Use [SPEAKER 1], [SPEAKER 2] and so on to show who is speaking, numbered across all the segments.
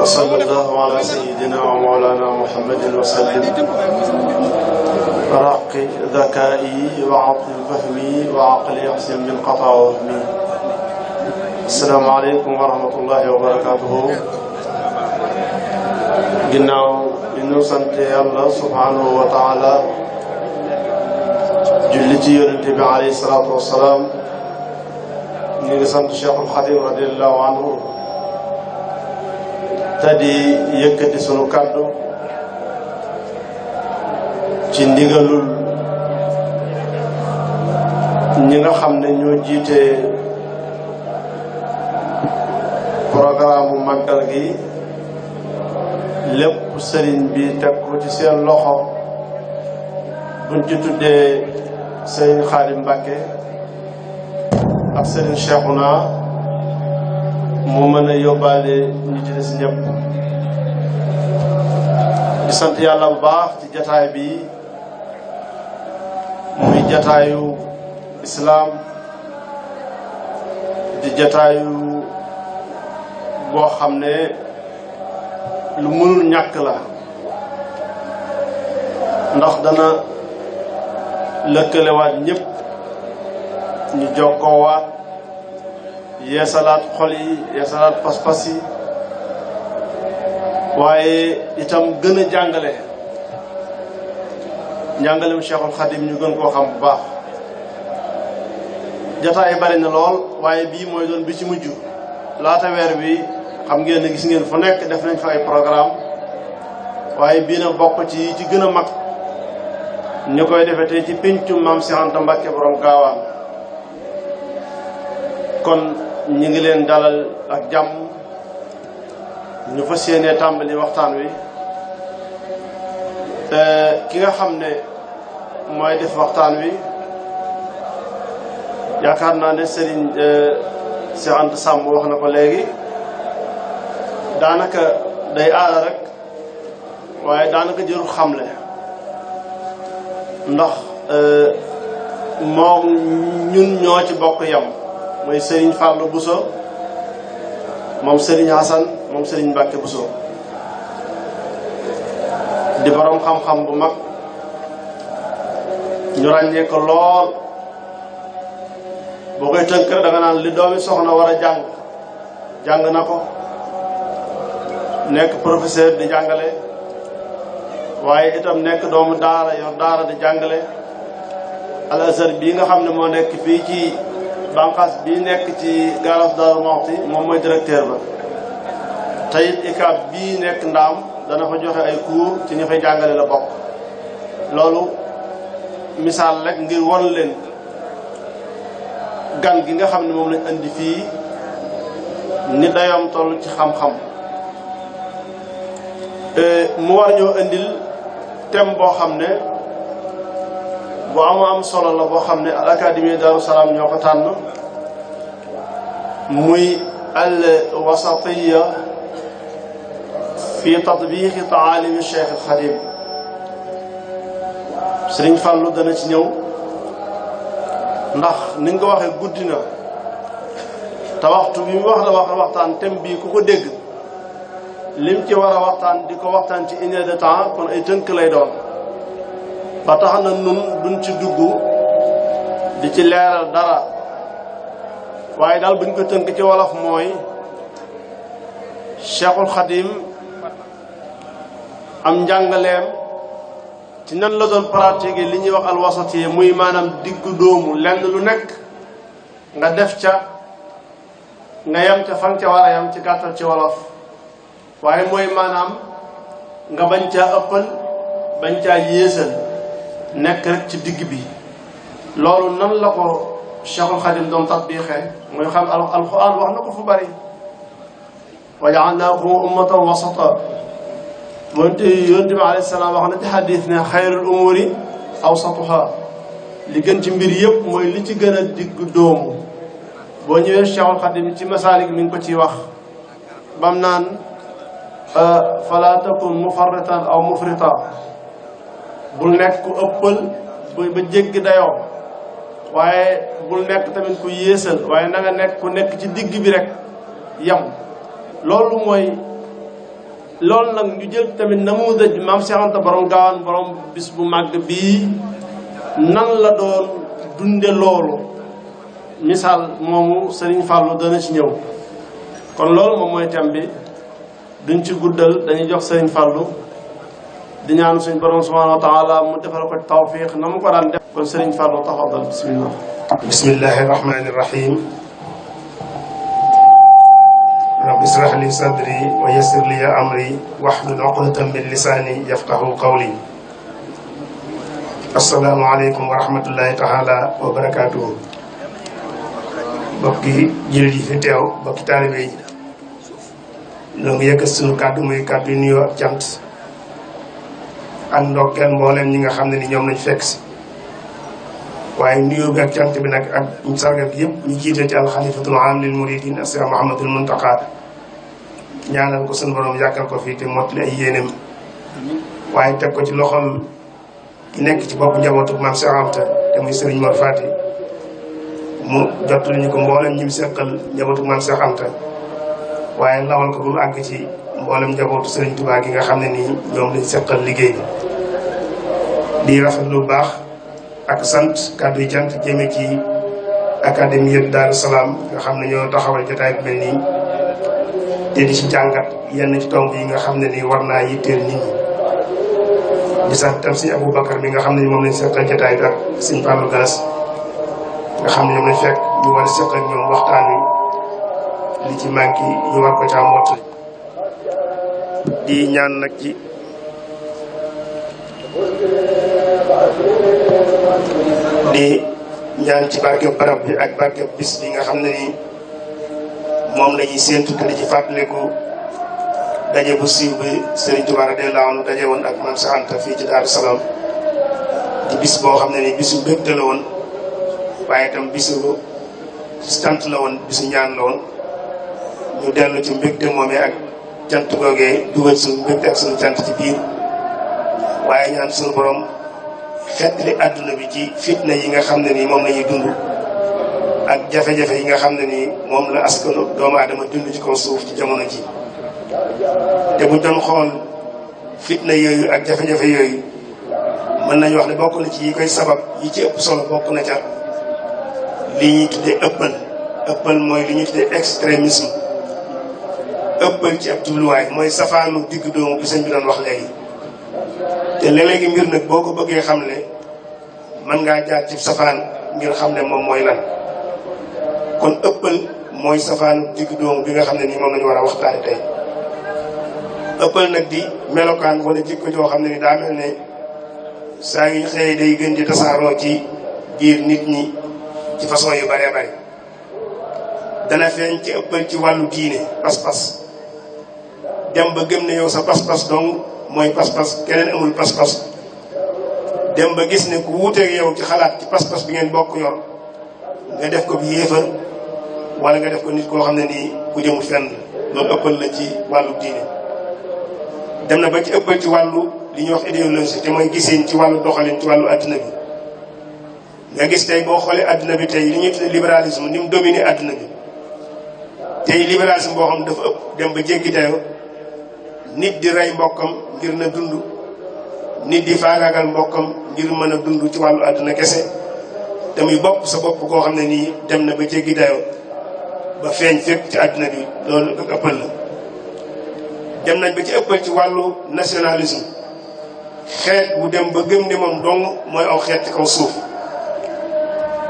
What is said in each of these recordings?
[SPEAKER 1] وصلى الله على سيدنا ومولانا محمد وسلم رق ذكائي وعطف فهمي وعقل يحسن بالقطع وهمي. السلام عليكم ورحمة الله وبركاته. ginnaaw bi ñu sant Yàlla subhanahu wa taala julli ci yonente bi alayhi salaatu wassalaam, ñu ngi sant Cheikhul Xadim radiallahu anhu te di yëkkati sunu kàddu ci ndigalul ñi nga xam ne ñoo jiite programme mu màggal gi, lépp sëriñ bi teg ko ci seen loxo. buñ ci tuddee sëriñ Xaadim Mbàkke ak sëriñ Cheikhouna mu mën a yóbbaale ñi ci des ñëpp. di sant yàlla bu baax ci jataay bi, muy jataayu islaam, di jataayu boo xam ne lu mënul ñàkk la, ndax dana lëkkalewaat ñëpp, ñu jokkoowaat, yeesalaat xol yi, yeesalaat pas-pas yi, waaye itam gën a jàngale njàngalem Cheikhul Khadim ñu gën koo xam bu baax. jataay yi bari na lool, waaye bii mooy doon bi ci mujj. laata weer bi xam ngeen ne gis ngeen fu nekk def nañ fa ay programme, waaye bii na bokk ci ci gën a mag. ñu koy defee tey ci péncum Maam Cheikh Anta Mbàkke borom gaawaan. kon ñi ngi leen dalal ak jàmm, ñu fas yéenee tàmbali waxtaan wi. ki nga xam ne mooy def waxtaan wi yaakaar naa ne Serigne Cheikh Anta Samb wax na ko léegi. daanaka day aada rek, waaye daanaka jërul xamle, ndax moom ñun ñoo ci bokk yam. mooy Serigne Fallou Bousso, moom Serigne Hassan, moom Serigne Mbacke Bousso, di borom xam-xam bu mag, ñu ràññee ko lool. boo koy tënk da nga naan li doomi soxna war a jàng na ko. nekk professeur di jàngale, waaye itam nekk doomu daara, yor daara di jàngale. Al Azhar bii nga xam ne moo nekk fii ci banqaas bii nekk ci garas Daaru Muxti, moom mooy directeur ba. teyit ICAB bii nekk Ndaam dana fa joxe ay cours ci ñi fay jàngale la bokk. loolu misaal rek ngir won leen gan gi nga xam ne moom lañ andi fii ni dayoom toll ci xam-xam. mu war ñoo indil thème boo xam ne bu am solo la, boo xam ne al académie Daaru Salaam ñoo ko tànn, muy al wasatiya fi tatbiqi taalimi Cheikh al Khadim. Sëriñ Fallou dana ci ñëw, ndax ni nga ko waxee guddi na te waxtu bi mu wax la waxtaan thème bii ku ko dégg lim ci war a waxtaan di ko waxtaan ci 1 heure de temps, kon ay tënk lay doon. ba tax na nun duñ ci dugg di ci leeral dara, waaye daal buñ ko tënk ci wolof mooy Cheikhul Khadim am njàngaleem ci nan la doon pratiquer li ñuy wax alwasatiye, muy maanaam diggu doomu. lenn lu nekk nga def ca, nga yem ca fan ca war a yem ci gàttal ci wolof. waaye mooy maanaam nga bañ caa ëppal, bañ caa yéesal, nekk rek ci digg bi. loolu nan la ko Cheikhul Khadim doon tatbiqee, mooy xam alquran wax na ko fu bari. wa ja'alnaakum ummatan wasata. yonent bi alayhi salaam wax na ci xadis ne xayrul umuri awsatuha. li gën ci mbir yëpp mooy li ci gën a digg doomu. boo ñëwee Cheikhul Khadim ci masaalik mi ngi ko ciy wax bam naan fala takun mufarritan aw mufrita. bul nekk ku ëppal ba jéggi dayoo, waaye bul nekk tamit ku yéesal, waaye na nga nekk ku nekk ci digg bi rek yam. loolu mooy loolu nag ñu jël tamit namuudaj maam Cheikh Anta borom Gaawaan borom bis bu màgg bii nan la doon dunde loolu misaal moomu Sëriñ Fàllu dana ci ñëw kon loolu moom mooy thème bi duñ ci guddal dañuy jox Sëriñ Fàllu di ñaan suñ borom subhanahu wa taala mu defal ko tawfiq na mu ko daan def kon Sëriñ Fàllu tafaddal bismillah
[SPEAKER 2] bismillahi rahmani rahim rabbi israh li sadri wa yassir li amri wahlul uqdatan min lisani yafqahu qawli assalaamu aleykum wa rahmatullahi taala wa barakatuhu bokki jullit yi fi teew bokki taalibe yi ñoo ngi yëkkat suñu kàddu muy kàddu yu nuyoo ak cant ak ndokkeel mbooleem ñi nga xam ne ni ñoom lañ fekk si waaye nuyoo bi ak cant bi nag ak sargal bi yëpp ñu jiite ci alxalifatul aam lil muridin Cheikh Mouhamadul Muntaqa ñaanal ko suñu borom yàggal ko fii te mottali ay yéenem waaye teg ko ci loxol ki nekk ci bopp njabootu maam Cheikh Anta te muy Serigne Mor Fati mu jottali ñu ko mboolem ñi mu seqal njabootu maam Cheikh Anta waaye lawal ko bu mu àgg ci mboolem njabootu Serigne Touba gi nga xam ne nii ñoom lañ seqal liggéey bi di rafetlu lu baax ak sant kàddu yi cant jëme ci académie Daaru Salaam nga xam ne ñoo taxawal jotaay bi mel nii te di ci jàngat yenn ci tomb yi nga xam ne nii war naa yitteel nit ñi di sant tam sëñ Aboubacar mi nga xam ne moom lañ seqal jotaay bi ak sëñ Fallou Galas nga xam ne ñoom lañ fekk ñu war a seqal ñoom waxtaan wi li ci manqué ñu war ko caa mottali di ñaan nag ci barkeb barab bi ak barkeb bis bi nga xam ne ni moom lañuy séentu te di ci fàttaliku daje bu siiw bi Serigne Touba radiyallahu anhu daje woon ak Maam Cheikh Anta fii ci Daaru Salaam di bis boo xam ne ni bisu mbégte la woon waaye itam bisu sant la woon bisu ñaan la woon ñu dellu ci mbégte moomee ak cant googee dugal suñu mbégte ak suñu cant ci biir waaye ñaan suñu borom xettali àdduna bi ci fitna yi nga xam ne nii moom la ñuy dund ak jafe-jafe yi nga xam ne nii moom la askanu doomu aadama dund ci kaw suuf ci jamono ji te bu doon xool fitna yooyu ak jafe-jafe yooyu mën nañu wax ne bokk na ci yi koy sabab yi ci ëpp solo bokk na ca li ñuy tuddee ëppal mooy li ñuy tuddee extrémisme ëppal ci ab jubluwaay mooy safaanu digg doomu bi sëñ bi doon wax léegi te léeg-léegi mbir nag boo ko bëggee xam ne mën ngaa jaar ci safaan ngir xam ne moom mooy lan kon ëppal mooy safaanu digg doomu bi nga xam ne nii moom lañu war a waxtaane tey ëppal nag di melokaan wala jikko joo xam ne ni daa mel ne saa yu xëyee day gën di tasaaroo ci biir nit ñi ci façon yu bëree bëri dana feeñ ci ëppal ci wàllu diine pas-pas dem ba gëm ne yow sa pas-pas dong mooy pas-pas keneen amul pas-pas dem ba gis ne ku wuuteeg yow ci xalaat ci pas-pas bi ngeen bokk yor nga def ko bi yéefar wala nga def ko nit koo xam ne nii ku jëmul fenn loolu ëppal la ci wàllu diine dem na ba ci ëppal ci wàllu li ñuy wax idéologie te mooy giseen ci wàllu doxalin ci wàllu adduna bi nga gis tey boo xoolee adduna bi tey li ñuy tuddee libéralisme ni mu dominé adduna bi tey libéralisme boo xam dafa ëpp dem ba jéggi dayoo nit di rey mbokkam ngir na dund nit di faagaagal mbokkam ngir mën a dund ci wàllu adduna kese te muy bopp sa bopp koo xam ne nii dem na ba jéggi dayoo ba feeñ fépp ci adduna bi loolu ak ëppal la dem nañ ba ci ëppal ci wàllu nationalisme xeet bu dem ba gëm ne moom dong mooy aw xeet ci kaw suuf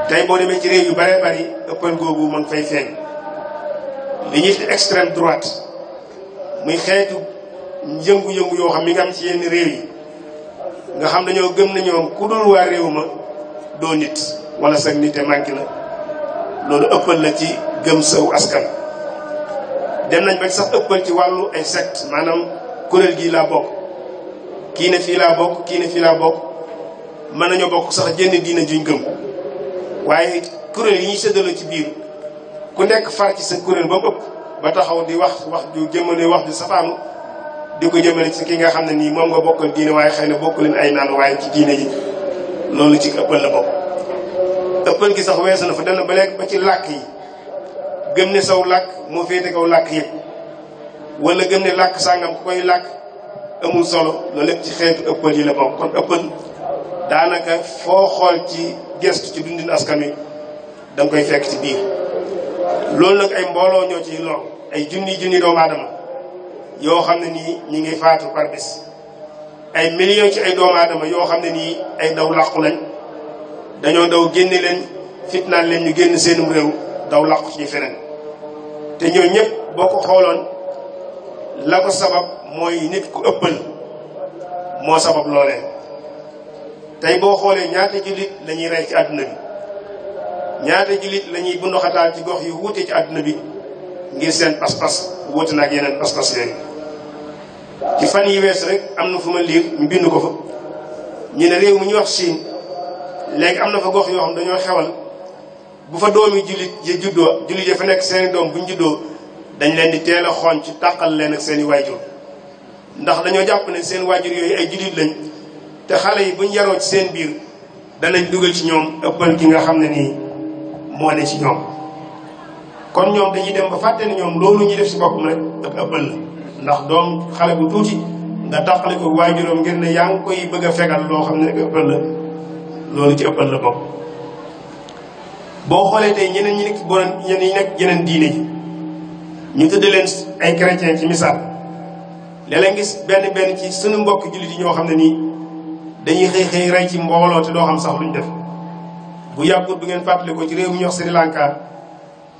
[SPEAKER 2] tey boo demee ci réew yu bëree bëri ëppal googu mën fay feeñ li ñuy tuddee extrême droite muy xeetu yëngu-yëngu yoo xam mi nga am ci yenn réew yi nga xam dañoo gëm ne ñoom ku dul waa réew ma doo nit wala sax nit te manqué la loolu ëppal la ci gëm saw askan dem nañ ba sax ëppal ci wàllu ay secte maanaam kuréel gii laa bokk kii ne fii laa bokk kii ne fii laa bokk mën nañoo bokk sax jënn diina juñ gëm waaye kuréel yi ñuy séddale ci biir ku nekk far ci sa kuréel ba mu ëpp ba taxaw di wax ju jëmale wax ju safaanu di ko jëmale ci ki nga xam ne nii moom nga bokkal diine waaye xëy na bokk leen ay naan waaye ci diine ji loolu ci ëppal la bokk ëppal gi sax weesu na fa dem na ba léegi ba ci làkk yi gëm ne saw làkk moo féete kaw làkk yëpp wala gëm ne làkk sàngam ku koy làkk amul solo loolu lépp ci xeetu ëppal yi la bokk. kon ëppal daanaka foo xool ci gestu ci dundin askan wi da nga koy fekk ci biir. loolu nag ay mbooloo ñoo ci lool ay junni doomu aadama yoo xam ne nii ñi ngi faatu par bis, ay millions ci ay doomu aadama yoo xam ne nii ay daw làqu lañ, dañoo daw génne leen fitnaan leen ñu génn seenum réew daw làqu ci feneen. te ñoo ñëpp boo ko xooloon la ko sabab mooy nit ku ëppal moo sabab loolee. tey boo xoolee ñaata jullit la ñuy rey ci àdduna bi, ñaata jullit la ñuy bunduxataal ci gox yu wuute ci àdduna bi ngir seen pas-pas wuute na ak yeneen pas-pas yooyu. ci fan yi wees rek am na fu ma liir ñu bind ko fa, ñu ne réew mi ñuy wax Chine léegi am na fa gox yoo xam dañoo xewal bu fa doomi jullit ya juddoo, jullit ya fa nekk seeni doom buñ juddoo dañ leen di teel a xooñ ci tàqal leen ak seeni waajur, ndax dañoo jàpp ne seen waajur yooyu ay jullit lañ, te xale yi buñ yaroo ci seen biir danañ dugal ci ñoom ëppal gi nga xam ne nii moo ne ci ñoom. kon ñoom dañuy dem ba fàtte ne ñoom loolu ñuy def si boppam rek ak ëppal la, ndax doom xale bu tuuti nga tàqale ko waajuram ngir ne yaa ngi koy bëgg a fegal loo xam ne rek ëppal la, loolu ci ëppal la bopp. boo xoolee tey ñeneen ñi nekk ñeneen ñi nekk yeneen diine ji ñu tëdd leen ay chrétien ci misaal, léeg-léeg gis benn ci sunu mbokk jullit yi ñoo xam ne nii dañuy xëy rey ci mbooloo te doo xam sax luñ def. bu yàggut bu ngeen fàttali ko ci réew mi ñuy wax Sri Lanka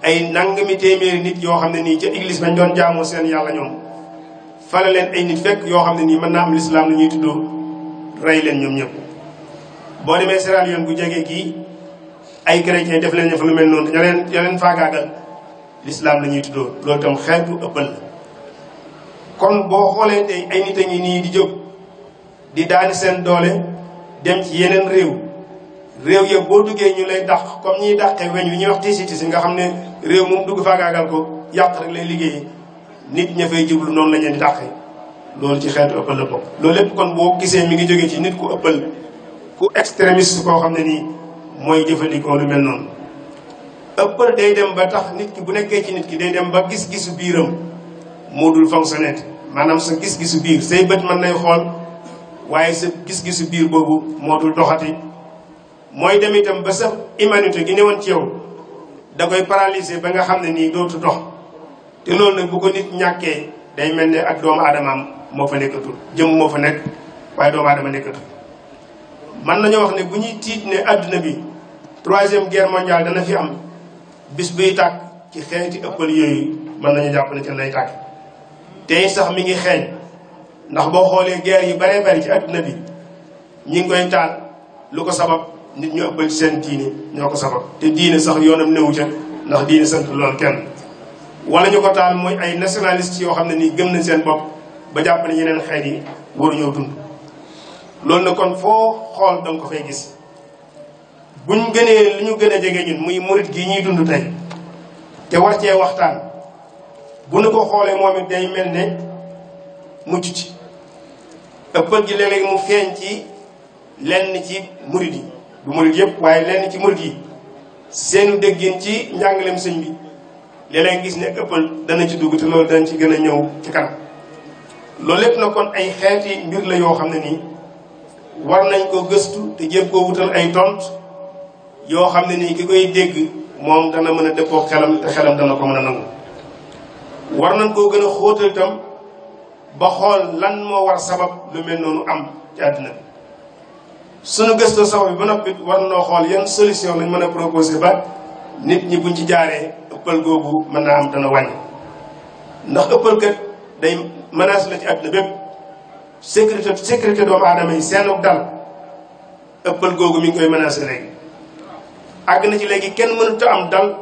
[SPEAKER 2] ay nangami téeméeri nit yoo xam ne nii ca église bañ doon jaamoo seen yàlla ñoom fale leen ay nit fekk yoo xam ne nii mën naa am lislaam la ñuy tuddoo rey leen ñoom ñëpp. boo demee Sierra Leone bu jegee kii ay chrétien def leen ña fa lu mel noonu te ña leen faagaagal lislaam la ñuy tuddoo, loolu itam xeetu ëppal la. kon boo xoolee tey ay nit a ngi nii di jóg di daani seen doole dem ci yeneen réew yëpp boo duggee ñu lay dàq comme ñuy dàqee weñ wi ñuy wax tisi nga xam ne réew moom dugg faagaagal ko yàq rek lay liggéey, nit ña fay jublu noonu la ñu di dàqee. loolu ci xeetu ëppal la bokk. loolu lépp kon boo gisee mi ngi jógee ci nit ku ëppal, ku extrémiste koo xam ne nii mooy jëfandikoo lu mel noonu. ëppal day dem ba tax nit ki bu nekkee ci nit ki day dem ba gis-gisu biiram moo dul fonctionner, maanaam sa gis-gisu biir say bët mën nay xool waaye sa gis-gisu biir boobu moo dul doxati. mooy dem itam ba sa humanité gi newoon ci yow da koy paralyser ba nga xam ne nii dootu dox. te loolu nag bu ko nit ñàkkee day mel ne ak doomu aadamaam moo fa nekkatul, jëm moo fa nekk waaye doomu aadama nekkatul. man nañoo wax ne bu ñuy tiit ne adduna bi 3e guerre mondiale dana fi am, bis buy tàkk ci xeeti ëppal yooyu mën nañu jàpp ne ci lay tàkk. tey sax mi ngi xeeñ, ndax boo xoolee guerre yu baree bari ci adduna bi ñi ngi koy taal, lu ko sabab nit ñu ëppal ci seen diine ñoo ko sabab. te diine sax yoonam newu ca, ndax diine sant loolu kenn. wala ñu ko taal mooy ay nationalistes yoo xam ne nii gëm nañ seen bopp ba jàpp ne yeneen xeet yi waruñoo dund. loolu na kon foo xool danga ko fay gis. buñ gënee li ñu gën a jege ñun muy murit gi ñuy dund tey te war cee waxtaan, bu nu ko xoolee moom it day mel ne mucc ci. ëppal gi léeg-léeg mu feeñ ci lenn ci murit yi, du murit yëpp waaye lenn ci murit yi seenu déggin ci njàngaleem sëñ bi léeg-léeg gis ne ëppal dana ci dugg te loolu dana ci gën a ñëw ci kanam. loolu lépp na kon ay xeeti mbir la yoo xam ne nii war nañ ko gëstu te jéem koo wutal ay tont yoo xam ne nii ki koy dégg moom dana mën a dëppoo xelam te xelam dana ko mën a nangu. war nañ koo gën a xóotal itam ba xool lan moo war sabab lu mel noonu am ci àddina bi. sunu gëstoo sabab bi ba noppi war noo xool yan solution lañ mën a proposer ba nit ñi buñ ci jaaree ëppal googu mën naa am dana wàññi. ndax ëppal kat day menace la ci àddina bépp. sécurité doomu aadama yi seenug dal ëppal googu mi ngi koy menacé léegi. àgg na ci léegi kenn mënut a am dal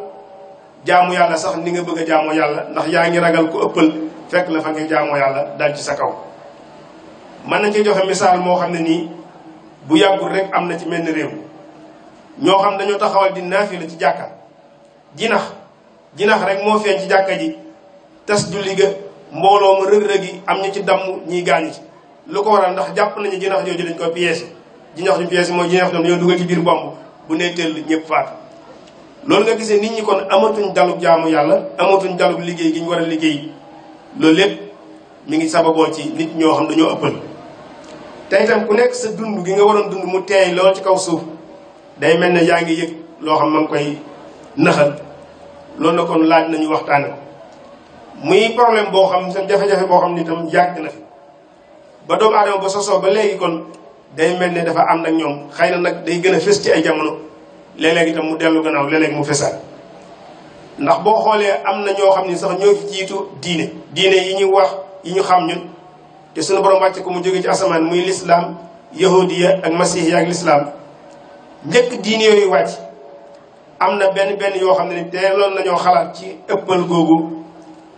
[SPEAKER 2] jaamu yàlla sax ni nga bëgg a jaamoo yàlla, ndax yaa ngi ragal ko ëppal fekk la fa nga jaamoo yàlla dal ci sa kaw. mën nañ ci joxe misaal moo xam ne nii bu yàggul rek am na ci mel ni réew ñoo xam dañoo taxawal di naafila ci jàkka. jinax rek moo feeñ ci jàkka ji tas julli ga, mbooloo ma rëg-rëg yi am ñu ci damm ñiy gaañu ci. lu ko waral ndax jàpp nañu jinax jooju dañ ko piège. jinax ñu piège mooy jinax ñoom dañoo dugal ci biir bomb bu nee teel ñëpp faatu. loolu nga gisee nit ñi kon amatuñ dalub jaamu yàlla, amatuñ dalub liggéey gi ñu war a liggéey. loolu lépp mi ngi sababoo ci nit ñoo xam dañoo ëppal te itam ku nekk sa dund gi nga waroon dund mu teey lool ci kaw suuf day mel ne yaa ngi yëg loo xam ma ngi koy naxal loolu na kon laaj nañu waxtaane ko muy problème boo xam ne jafe-jafe boo xam ne itam yàgg na fi ba doomu aadama ba sosoo ba léegi kon day mel ne dafa am nag ñoom xëy na nag day gën a fës ci ay jamono léeg-léeg itam mu dellu gannaaw léeg-léeg mu fesaat ndax boo xoolee am na ñoo xam ni sax ñoo fi jiitu diine yi ñu wax yi ñu xam ñun te suñu borom wàcce ko mu jóge ci asamaan muy lislaam yahudiya ak masihiya ak lislaam njëkk diine yooyu wàcc am na benn yoo xam ne ni teeloon nañoo xalaat ci ëppal googu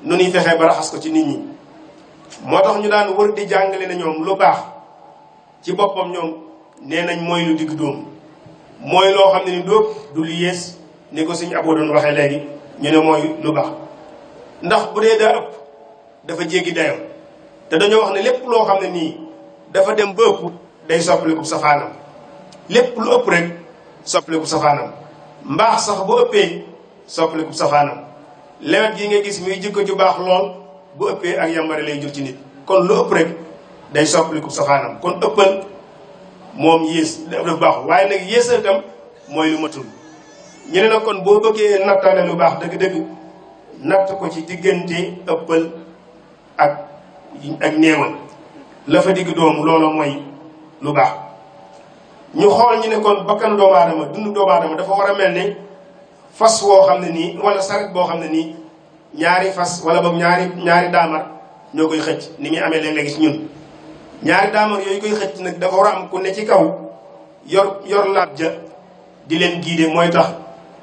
[SPEAKER 2] nu ñuy fexee ba raxas ko ci nit ñi moo tax ñu daan wër di jàngale ne ñoom lu baax ci boppam ñoom nee nañ mooy lu digg dóomu mooy loo xam ne ni dóob du lu yées ni ko suñu aboo doon waxee léegi ñu ne mooy lu baax ndax bu dee daa ëpp dafa jéggi dayoo te dañoo wax ne lépp loo xam ne nii dafa dem ba ëpp day soppaliku safaanam lépp lu ëpp rek soppaliku safaanam mbaax sax bu ëppee soppaliku safaanam lewet gi nga gis muy jikko ju baax lool bu ëppee ak yambare lay jur ci nit kon lu ëpp rek day soppaliku safaanam kon ëppal moom yées dafa baaxul waaye nag yéesal itam mooy lu matul ñu ne nag kon boo bëggee nattale lu baax dëgg-dëgg natt ko ci diggante ëppal ak néewal la fa digg doomu loolu mooy lu baax ñu xool ñu ne kon bakkan doomu aadama dund doomu aadama dafa war a mel ne fas woo xam ne nii wala saret boo xam ne nii ñaari fas wala boog ñaari daamar ñoo koy xëcc ni muy amee léeg-léegi ci ñun ñaari daamar yooyu koy xëcc nag dafa war a am ku ne ci kaw yor laab ja di leen guider mooy tax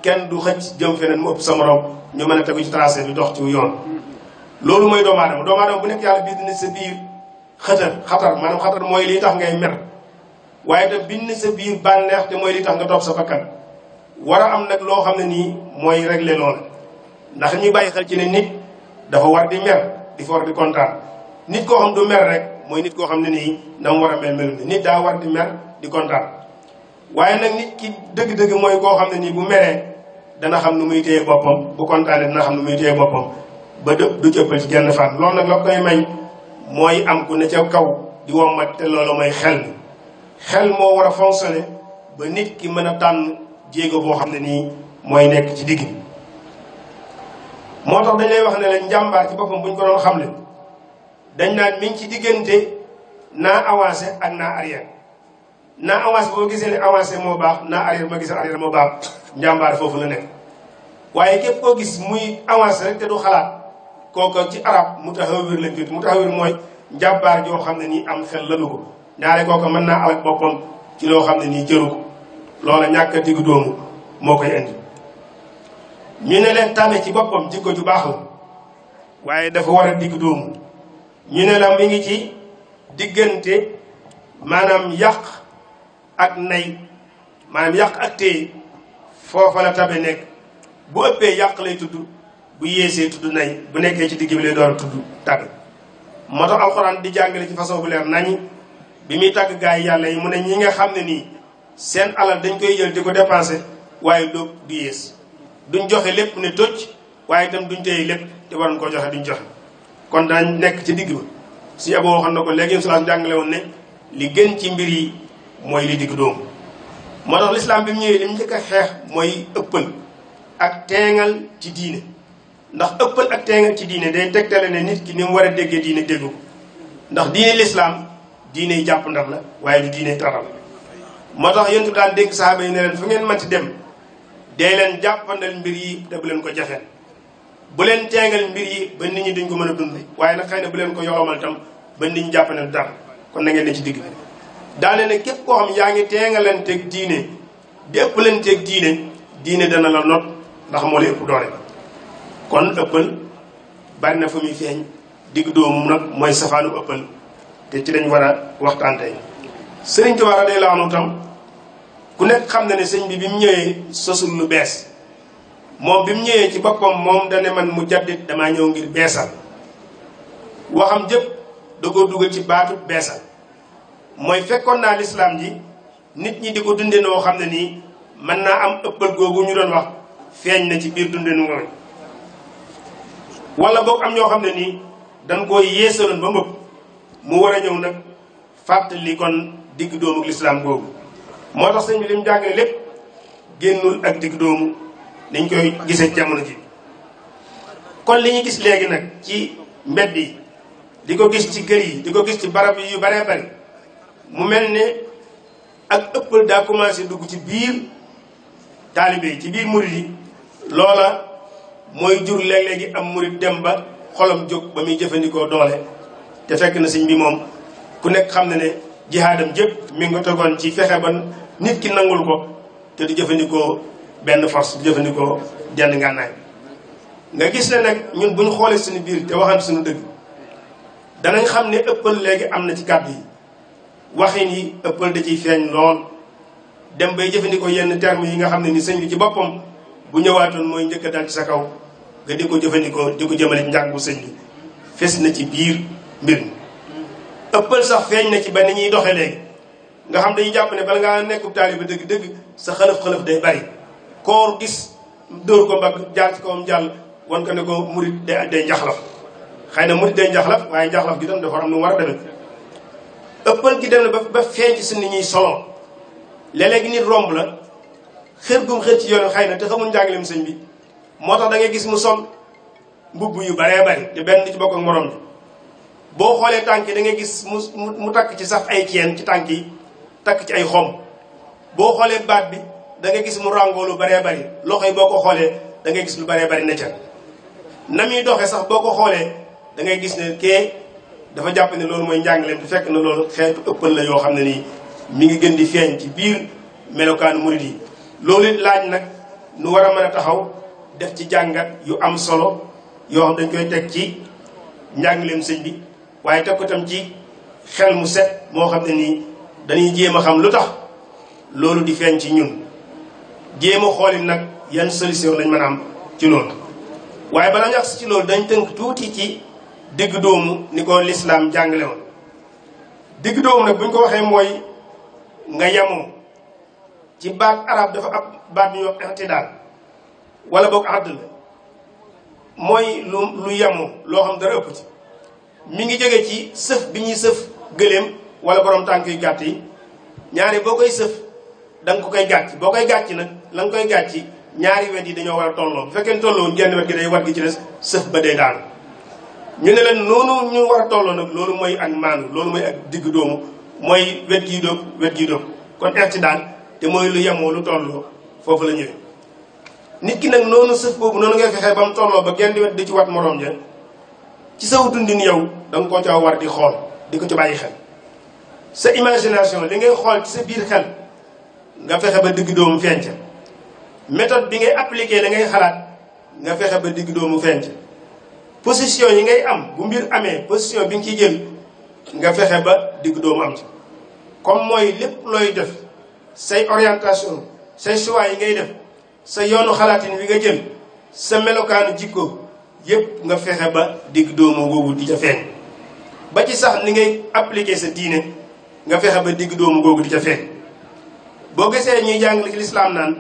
[SPEAKER 2] kenn du xëcc jëm feneen mu ëpp sa morom ñu mën a tegu ci tracé bi dox ci yoon loolu mooy doomu aadama bu nekk yàlla bind na sa biir xatar maanaam xatar mooy lii tax ngay mer waaye te bind na sa biir bànneex te mooy lii tax nga topp sa bakkan war a am nag loo xam ne nii mooy régler loolu ndax ñuy bàyyi xel ci ne nit dafa war di mer di fa war di kontaan nit koo xam du mer rek mooy nit koo xam ne nii na mu war a mel ni nit daa war di mer di kontaan waaye nag nit ki dëgg-dëgg mooy koo xam ne nii bu meree dana xam nu muy téye boppam bu kontaanee dana xam nu muy téye boppam ba du cëppal ci genn fan loolu nag la koy may mooy am ku ne ca kaw di wommat te loolu mooy xel moo war a fonctionner ba nit ki mën a tànn jéego boo xam ne nii mooy nekk ci digg bi moo tax dañ lay wax ne la njàmbaar ci boppam bu ñu ko doon xamle dañ naan mi ngi ci diggante naa avancé ak naa arrière naa avancé boo gisee ne avancé moo baax naa arrière ma gisee arrière moo baax njàmbaar foofu la nekk waaye képp koo gis muy avancé rek te du xalaat kooku ci arab mutahawwir lañ tudd mutahawwir mooy njàmbaar joo xam ne nii am xel lalu ko ñaare kooku mën naa alak boppam ci loo xam ne nii jëru ko loola ñàkk a diggu doomu moo koy indi ñu ne leen tànne ci boppam jikko ju baax la waaye dafa war a diggu doomu ñu ne la mi ngi ci diggante maanaam yàq ak nay maanaam yàq ak téye foofa la tabe nekk bu ëppee yàq lay tudd bu yéesee tudd nay bu nekkee ci digg bi lay door a tudd tabe moo tax alxuraan di jàngale ci façon bu leer nañi bi muy tàgg gaa yi yàlla yi mu ne ñi nga xam ne nii seen alal dañ koy jël di ko dépensé waaye doo du yées duñ joxe lépp ne tocc waaye itam duñ téye lépp te waroon koo joxe duñ joxe kon danañ nekk ci digg ba si aboo waxoon na ko léegi sulaas jàngale woon ne li gën ci mbir yi mooy li digg doomu moo tax lislaam bi mu ñëwee li mu njëkk a xeex mooy ëppal ak teengal ci diine ndax ëppal ak teengal ci diine day tegtale ne nit ki ni mu war a déggee diine déggu ko ndax diine lislaam diine yi jàpp ndar la waaye du diine taral moo tax yéen itam daan dénk saxaaba yi ne leen fu ngeen manti dem dee leen jàppandal mbir yi te bu leen ko jafeel bu leen teengal mbir yi ba nit ñi duñ ko mën a dund waaye nag xëy na bu leen ko yolomal tam ba nit ñi jàppandal dara kon na ngeen ne ci digg bi daane ne képp koo xam yaa ngi teengalanteeg diine di ëppalanteeg diine dana la not ndax moo la ëpp doole kon ëppal bari na fa muy feeñ digg doomu nag mooy safaanu ëppal te ci lañ war a waxtaan tey sëriñ Tuubaa radiyallaahu anhu tam ku nekk xam na ne sëñ bi mu ñëwee sosul lu bees moom bi mu ñëwee ci boppam moom dane man mu jaddit damaa ñëw ngir beesal waxam jëpp da koo dugal ci baatu beesal mooy fekkoon naa lislaam ji nit ñi di ko dunde noo xam ne nii mën naa am ëppal googu ñu doon wax feeñ na ci biir dunde nu mooy wala boog am ñoo xam ne nii dañ koy yeesaloon ba mbëpp mu war a ñëw nag fàttali kon digg doomu ak lislaam googu moo tax sëñ bi li mu jàngale lépp génnul ak digg doomu dañ koy gisee jamono ji. kon li ñu gis léegi nag ci mbedd yi di ko gis ci kër yi di ko gis ci barab yu baree bari mu mel ne ak ëppal daa commencé dugg ci biir taalibe yi ci biir murid yi loola mooy jur léeg-léegi am murid dem ba xolam jóg ba muy jëfandikoo doole te fekk na sëñ bi moom ku nekk xam ne ne jihaadam jëpp mi nga tegoon ci fexe ba nit ki nangul ko te du jëfandikoo benn force du jëfandikoo jenn ngànnaay nga gis ne nag ñun bu ñu xoolee suñu biir te waxante suñu dëgg danañ xam ne ëppal léegi am na ci kàddu yi waxin yi ëppal da ciy feeñ lool dem bay jëfandikoo yenn termes yi nga xam ne ni sëñ bi ci boppam bu ñëwaatoon mooy njëkk a dal ci sa kaw nga di ko jëfandikoo di ko jëmale ci njàngu sëñ bi fes na ci biir mbir mi ëppal sax feeñ na ci ba ni ñuy doxee léegi nga xam dañuy jàpp ne bala ngaa nekkub taaliba dëgg-dëgg sa xëlëf-xëlëf day bari koor gis dóor ko mbagg jaar ci kawam jàll wan ko ne ko murit day njaxlaf xëy na murit day njaxlaf waaye njaxlaf gi tam dafa am nu mu war a demee ëppal gi dem na ba feeñ ci suñu ñuy solo léeg-léegi nit romb la xër gum xër ci yoon xëy na te xamul njàngaleem sëñ bi moo tax da ngay gis mu sol mbubb yu baree bari te benn ci bokk ak morom bi boo xoolee tànk yi da ngay gis mu takk ci sax ay ceen ci tànk yi takk ci ay xom boo xoolee baat bi da ngay gis mu ràngoo lu baree bari loxo yi boo ko xoolee da ngay gis lu baree bari ne ca na muy doxee sax boo ko xoolee da ngay gis ne kee dafa jàpp ne loolu mooy njàngaleem te fekk na loolu xeetu ëppal la yoo xam ne nii mi ngi gën di feeñ ci biir melokaanu murid yi loolu it laaj nag nu war a mën a taxaw def ci jàngat yu am solo yoo xam dañ koy teg ci njàngaleem sëñ bi waaye teg ko tam ci xel mu set moo xam ne nii dañuy jéem a xam lu tax loolu di feeñ ci ñun jéem a xooli nag yan solution lañ mën a am ci loolu waaye bala ñu agsi ci loolu dañ tënk tuuti ci digg doomu ni ko lislaam jàngale woon digg doomu nag buñ ko waxee mooy nga yamoo ci baat arab dafa ab baat bu ñuy wax i'tidaal wala boog àdd la mooy lu yamoo loo xam dara ëpp ci mi ngi jóge ci sëf bi ñuy sëf gëléem wala borom tànk yu gàtt yi ñaari boo koy sëf da nga ko koy gàcc boo koy gàcc nag la nga koy gàcc ñaari wet yi dañoo war a tolloo bu fekkee tolloo genn wet gi day war gi ci des sëf ba day daanu ñu ne leen noonu ñu war a tolloo nag loolu mooy ak maanu loolu mooy ak digg doomu mooy wet gii dóob wet gii dóob kon i'tidaal te mooy lu yemoo lu tolloo foofu la ñëwee nit ki nag noonu sëf boobu noonu ngay fexee ba mu tolloo ba genn wet di ci wat moroom ja ci saw dundin yow da nga koo ca war di xool di ko ci bàyyi xel sa imagination li ngay xool ci sa biir xel nga fexe ba digg doomu feeñ ca méthode bi ngay appliqué da ngay xalaat nga fexe ba digg doomu feeñ ca position yi ngay am bu mbir amee position bi nga ciy jël nga fexe ba digg doomu am ci comme mooy lépp looy def say orientation say choix yi ngay def sa yoonu xalaatin wi nga jël sa melokaanu jikko yépp nga fexe ba digg doomu googu di ca feeñ ba ci sax ni ngay appliquer sa diine nga fexe ba digg doomu googu di ca feeñ boo gisee ñuy jàngale ci lislaam naan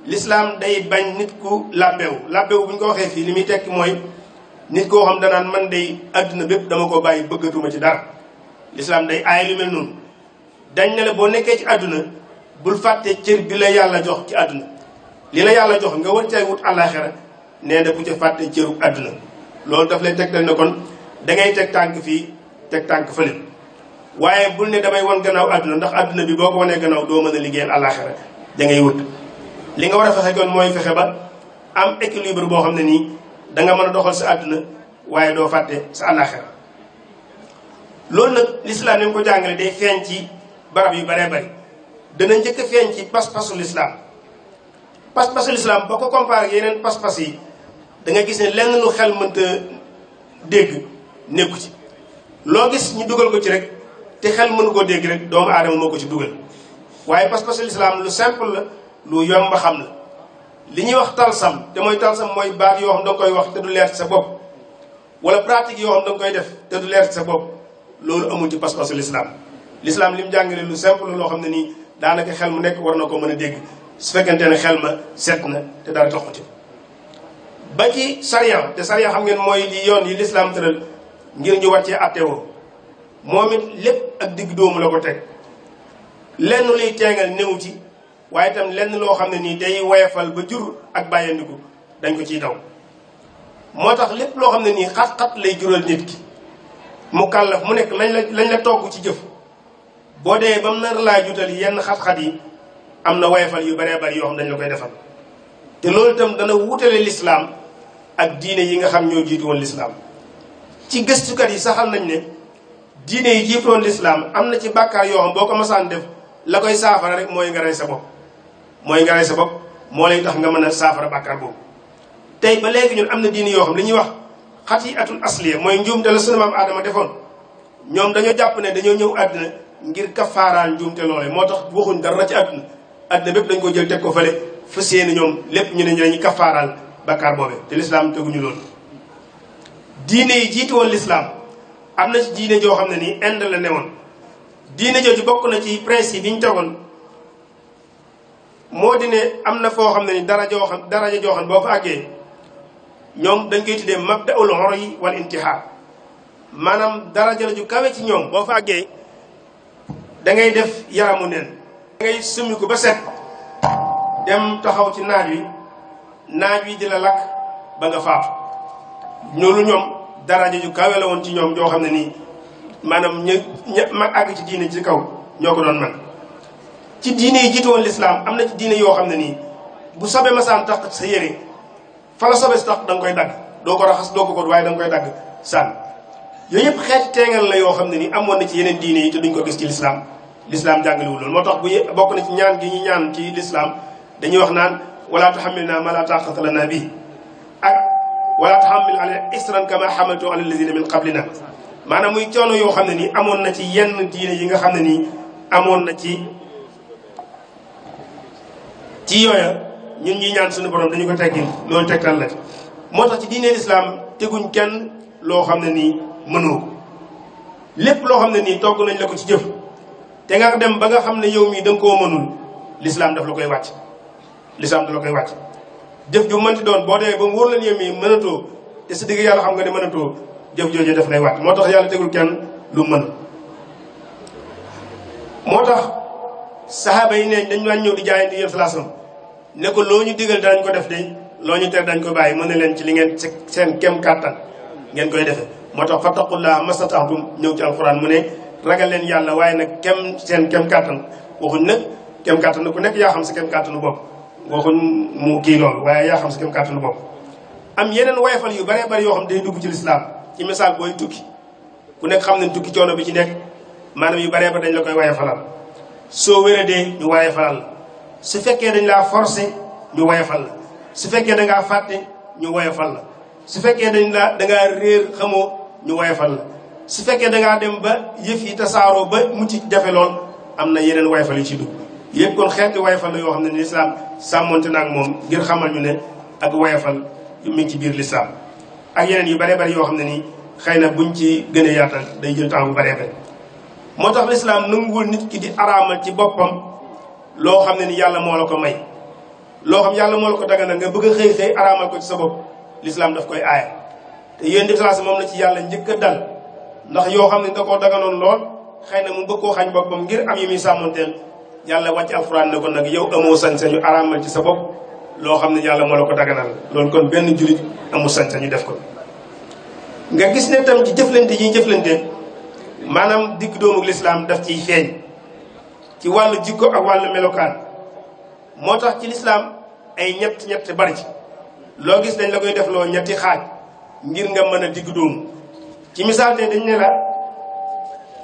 [SPEAKER 2] lislaam day bañ nit ku làbbewu làbbewu bu ñu ko waxee fii li muy tekki mooy nit koo xam danaan man day àdduna bépp dama ko bàyyi bëggatuma ci dara lislaam day aay lu mel noonu dañ ne la boo nekkee ci àdduna bul fàtte cër bi la yàlla jox ci àdduna li la yàlla jox nga war cay wut àllaaxira nee na bu ca fàtte cëru àdduna loolu daf lay tegtal ne kon dangay teg tànk fii teg tànk fële waaye bul ne damay wan gannaaw àdduna ndax àdduna bi boo ko wanee gannaaw doo mën a liggéeyal àllaaxira da ngay wut li nga war a fexe kon mooy fexe ba am équilibre boo xam ne nii danga mën a doxal sa àdduna waaye doo fàtte sa àllaaxira loolu nag lislaam ni mu ko jàngale day feeñ ci barab yu baree bari dana njëkk a feeñ ci pas-pasu lislaam pas-pasu lislaam boo ko comparé ak yeneen pas-pas yi da nga gis ne lenn lu xel mënta dégg nekku ci loo gis ñu dugal ko ci rek te xel mënu koo dégg rek doomu aadama moo ko ci dugal waaye pas-pasu lislaam lu simple la lu yomb xam la li ñuy wax talsam te mooy talsam mooy baat yoo xam da nga koy wax te du leer ci sa bopp wala pratique yoo xam da nga koy def te du leer ci sa bopp loolu amul ci pas-pasu lislaam lislaam li mu jàngale lu simple loo xam ne nii daanaka xel mu nekk war na ko mën a dégg su fekkente ne xel ma set na te dara taxu ci ba ci sariya te sariya xam ngeen mooy li yoon yi lislaam tëral ngir ñu war cee attewoo moom it lépp ak digg doomu la ko teg lenn luy teengal néew ci waaye itam lenn loo xam ne nii day woyefal ba jur ak bàyyandiku dañ ko ciy daw moo tax lépp loo xam ne nii xat-xat lay jural nit ki mu kàllaf mu nekk lañ la togg ci jëf boo dee ba mu nar laa jutal yenn xat-xat yi am na woyefal yu baree bari yoo xam dañ la koy defal te loolu itam dana wutale lislaam ak diine yi nga xam ñoo jiitu woon lislaam ci gëstukat yi saxal nañ ne diine yi jiitu woon lislaam am na ci bàkkaar yoo xam boo ko masaan def la koy saafara rek mooy nga rey sa bopp moo lay tax nga mën a saafara bàkkaar boobu tey ba léegi ñun am na diine yoo xam li ñuy wax xati'atul asliya mooy njuumte la sunu maam aadama defoon ñoom dañoo jàpp ne dañoo ñëw àdduna ngir kafaaraal njuumte loole moo tax waxuñ dara ci àdduna bépp dañ ko jël teg ko fële fa seeni ñoom lépp ñu ne ñu dañuy kafaaraal bàkkaar boobee te lislaam teguñu loolu diine yi jiitu woon lislaam am na ci diine joo xam ne nii Inde la newoon diine jooju bokk na ci principe yi ñu tegoon moo di ne am na foo xam ne ni daraja joo xam boo fa àggee ñoom dañ koy tuddee mabda'ul uryi wal intihaa maanaam daraja la ju kawe ci ñoom boo fa àggee da ngay def yaramu neen da ngay summi ko ba set dem taxaw ci naaj wi di la lakk ba nga faatu ñoolu ñoom daraja ju kawe la woon ci ñoom joo xam ne nii maanaam mag àgg ci diine ci kaw ñoo ko doon man ci diine yi jiitu woon lislaam am na ci diine yoo xam ne nii bu sobe masaan tax sa yére fa la sobe si tax da nga koy dagg doo ko raxas doo ko waaye da nga koy dagg sànn yooyu yëpp xeeti teengal la yoo xam ne nii amoon na ci yeneen diine yi te duñ ko gis ci lislaam jàngalewul loolu moo tax bokk na ci ñaan gi ñu ñaan ci lislaam dañuy wax naan wala tuhammilna ma la taqata lana bi ak wala tuhammil ala isran kama hamaltu ala alladhina min qablina maanaam muy coono yoo xam ne nii amoon na ci yenn diine yi nga xam ne nii amoon na ci yooya ñun ñi ñaan suñu borom dañu ko teggil loolu tegtal la moo tax ci diine lislaam teguñ kenn loo xam ne nii mënoo ko lépp loo xam ne nii togg nañ la ko ci jëf te nga dem ba nga xam ne yow mii da nga koo mënul lislaam daf la koy wàcc jëf ju mënti doon boo demee ba mu wóor la yow mii mënatoo te sa digg yàlla xam nga ne mënatoo jëf jooju daf lay wàcc moo tax yàlla tegul kenn lu mën moo tax saxaaba yi ne dañ daan ñëw di jaayante yéen salaasam ne ko loo ñu digal danañ ko def de loo ñu tere dañ ko bàyyi mën na leen ci li ngeen seen kem kàttan ngeen koy defee moo tax fattaqullaaha mastata'tum ñëw ci alxuraan mu ne ragal leen yàlla waaye nag seen kem kàttan waxuñ nag kem kàttan ku nekk yaa xam sa kem kàttanu bopp waxuñ mu kii loolu waaye yaa xam sa kem kàttanu bopp am yeneen wayfal yu baree bari yoo xam day dugg ci lislaam ci misaal booy tukki ku nekk xam ne tukki coono bi ci nekk maanaam yu baree ba dañ la koy wayfalal soo wéradee ñu wayfalal la su fekkee dañ laa forcé ñu wayfal la su fekkee dangaa fàtte ñu wayfal la su fekkee dangaa réer xamoo ñu wayfal la su fekkee dangaa dem ba yëf yi tasaaroo ba mu ci jafe lool am na yeneen wayfal yu ci dugg yëpp kon xeeti wayfal la yoo xam ne ni lislaam sàmmonte na ak moom ngir xamal ñu ne ak wayfal mi ngi ci biir lislaam ak yeneen yu baree bari yoo xam ne nii xëy na buñ ci gën a yaatal day jël temps bu baree bari moo tax lislaam nanguwul nit ki di araamal ci boppam loo xam ne ni yàlla moo la ko may loo xam yàlla moo la ko daganal nga bëgg a xëy araamal ko ci sa bopp lislaam daf koy aaya te yéen di salaas moom la ci yàlla njëkk a dal ndax yoo xam ne da koo daganoon lool xëy na mu bëgg koo xañ boppam ngir am yi muy sàmmonteel yàlla wàcc alxuraan ne ko nag yow amoo sañ-sañu araamal ci sa bopp loo xam ne yàlla moo la ko daganal loolu kon benn jullit amul sañ-sañu def ko nga gis ne tam ci jëflante yi jëflante maanaam digg doomu lislaam daf ciy feeñ ci wàllu jikko ak wàllu melokaan moo tax ci lislaam ay ñett bari ci loo gis dañ la koy def loo ñetti xaaj ngir nga mën a digg doomu ci misaal te dañ ne la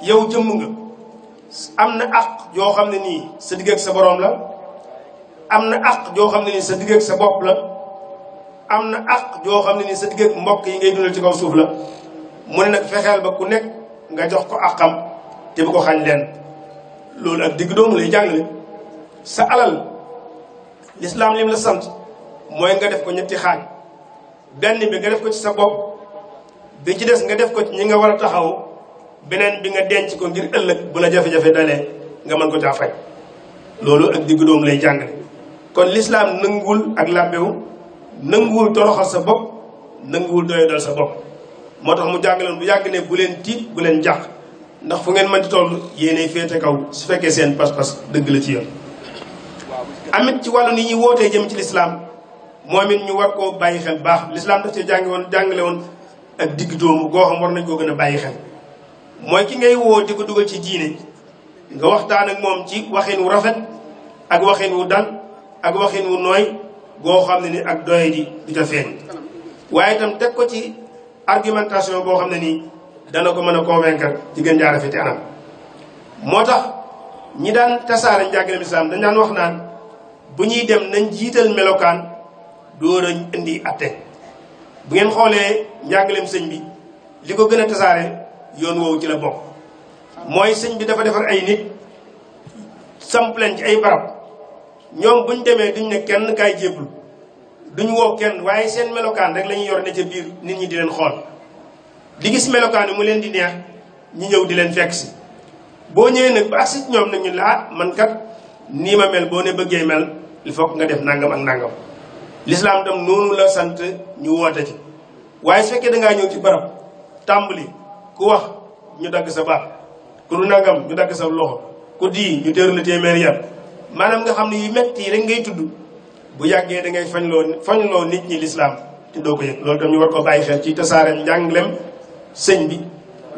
[SPEAKER 2] yow jëmm nga am na àq yoo xam ne nii sa digg ak sa boroom la am na àq joo xam ne nii sa digg ak sa bopp la am na àq joo xam ne nii sa digg ak mbokk yi ngay dundal ci kaw suuf la mu ne nag fexeel ba ku nekk nga jox ko àqam te bu ko xañ leen loolu ak digg doomu lay jàngale sa alal lislaam lim la sant mooy nga def ko ñetti xaaj benn bi nga def ko ci sa bopp bi ci des nga def ko ci ñi nga war a taxaw beneen bi nga denc ko ngir ëllëg bu la jafe-jafe dalee nga mën ko caa fay loolu ak digg doomu lay jàngale kon lislaam nanguwul ak làbbewu nanguwul toroxal sa bopp nanguwul doyadal sa bopp moo tax mu jàngaloon bu yàgg ne bu leen tiit bu leen jàq ndax fu ngeen mën di toll yéenay féete kaw su fekkee seen pas-pas dëgg la ci yoon. amit ci wàllu ni ñuy wootee jëm ci lislaam moom it ñu war koo bàyyi xel baax lislaam daf ci jàngale woon ak digg doomu goo xam war nañ koo gën a bàyyi xel mooy ki ngay woo di ko dugal ci diine nga waxtaan ak moom ci waxin wu rafet ak waxin wu dal ak waxin wu nooy goo xam ne ni ak doye di ca feeñ waaye itam teg ko ci argumentation boo xam ne nii dana ko mën a convaincre ci gën jaa rafeti anam. moo tax ñi daan tasaare njàngaleem islaam dañ daan wax naan bu ñuy dem nañ jiital melokaan door a indi atte. bu ngeen xoolee njàngaleem sëñ bi li ko gën a tasaare yoon woowu ci la bokk mooy sëñ bi dafa defar ay nit samp leen ci ay barab ñoom buñ demee duñ ne kenn kaay jébbul duñ woo kenn waaye seen melokaan rek la ñuy yor ne ca biir nit ñi di leen xool di gis melokaan yi mu leen di neex ñi ñëw di leen fekk si boo ñëwee nag ba agsi ñoom nag ñu la man kat nii ma mel boo ne bëggee mel il faut nga def nangam ak nangam l'islam tam noonu la sant ñu woote ci waaye su fekkee dangaa ñëw ci barab tàmbali ku wax ñu dagg sa baat ku du nangam ñu dagg sa loxo ku di ñu téer la téeméer yar maanaam nga xam ne yu metti yi rek ngay tudd bu yàggee da ngay fañloo nit ñi l'islam te doo ko yëg loolu tam ñu war ko bàyyi xel ci tasaareem njànglem sëñ bi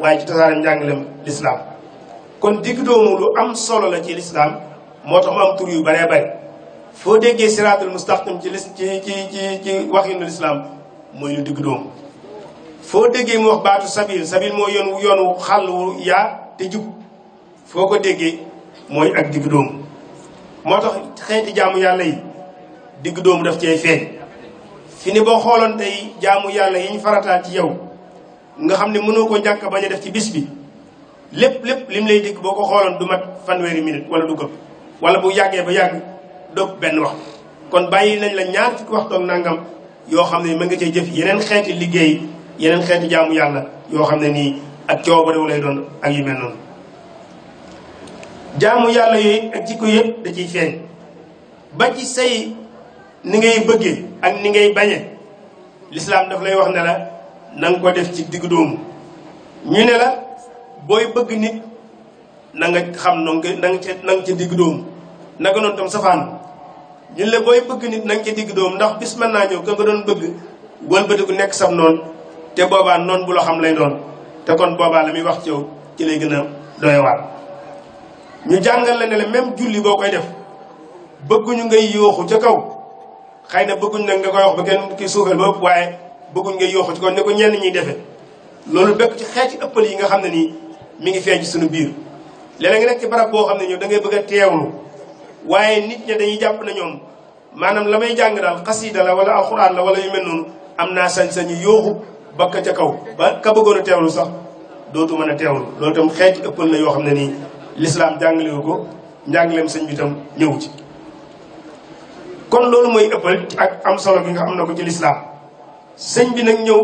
[SPEAKER 2] waaye ci tasaareem njànglem l'islam kon digg doomu lu am solo la ci l'islam moo tax mu am tur yu baree bari foo déggee siraatul mustaqim ci waxinu l'islam mooy lu digg doomu foo déggee mu wax baatu sabil mooy yoonu xàll wu yaa te jub foo ko déggee mooy ak digg doomu moo tax xeeti jaamu yàlla yi digg doomu daf cee feeñ fi ni boo xooloon tey jaamu yàlla yi ñu farataal ci yow nga xam ne mënoo ko ñàkk bañ a def ci bis bi lépp lim lay dikk boo ko xooloon du mat fanweeri minute wala du gëpp wala bu yàggee ba yàgg dog benn wax kon bàyyi nañ la ñaar fukki waxtu ak nangam yoo xam ne mën nga cee jëf yeneen xeeti liggéey yeneen xeeti jaamu yàlla yoo xam ne nii ak coobarewu lay doon ak yu mel noonu jaamu yàlla yooyu ak jikko yëpp da ciy feeñ ba ci say ni ngay bëggee ak ni ngay bañe l'islam daf lay wax ne la na nga ko def ci diggu doomu ñu ne la booy bëgg nit na nga xam na nga ca diggu doomu naka noonu tam safaan ñu la booy bëgg nit na nga ca diggu doomu ndax bis mën naa ñëw ka nga doon bëgg wëlbatiku nekk sam noonu te boobaa noonu bu la xam lay doon te kon boobaa la muy wax ci yow ci lay gën a doyewaat ñu jàngal la ne la même julli boo koy def bëgguñu ngay yooxu ca kaw xëy na bëgguñ nag nga koy wax ba kenn ki suufeel ba ëpp waaye bëgguñ ngay yooxu ci kaw ne ko ñenn ñuy defee loolu bekk ci xeeti ëppal yi nga xam ne nii mi ngi feeñ ci suñu biir léeg-léeg nga nekk ci barab boo xam ne ñoom da ngay bëgg a teewlu waaye nit ñi dañuy jàpp na ñoom maanaam la may jàng daal xasiida la wala alxuraan la wala yu mel noonu am naa sañ-sañu yooxu bakka ca kaw ba ka bëggoon a teewlu sax dootu mën a teewlu loolu tam xeeti ëppal la yoo xam ne nii l'islam jàngalewu ko njàngaleem sëñ bi tam ñëw ci kon loolu mooy ëppal ak am solo gi nga am na ko ci l'islam sëñ bi nag ñëw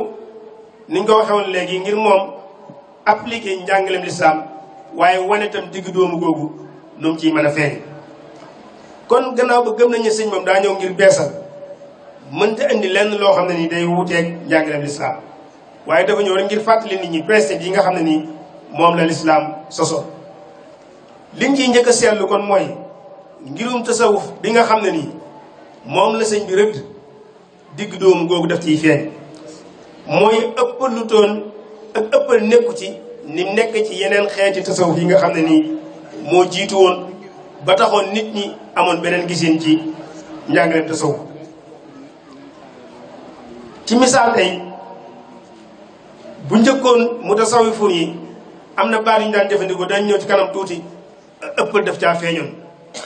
[SPEAKER 2] niñ ko waxee woon léegi ngir moom appliquer njàngaleem l'islam waaye wane tam digg doomu googu nu mu ciy mën a feeñ kon gannaaw ba gëm nañu sëñ moom daa ñëw ngir beesal mënta indi lenn loo xam ne nii day wuuteeg njàngaleem l'islam waaye dafa ñëw rek ngir fàttali nit ñi principe yi nga xam ne nii moom la l'islam soso liñ ciy njëkk a seetlu kon mooy ngirum tasawuf bi nga xam ne nii moom la sëñ bi rëdd digg doomu googu daf ciy feeñ mooy ëppal lu toon ak ëppal nekku ci ni nekk ci yeneen xeeti tasawuf yi nga xam ne nii moo jiitu woon ba taxoon nit ñi amoon beneen gisin ci njàngaleem tasawuf ci misaal tey bu njëkkoon mu tasawufun yi am na baat yu ñu daan jëfandikoo dañ ñëw ci kanam tuuti ëppal daf caa feeñoon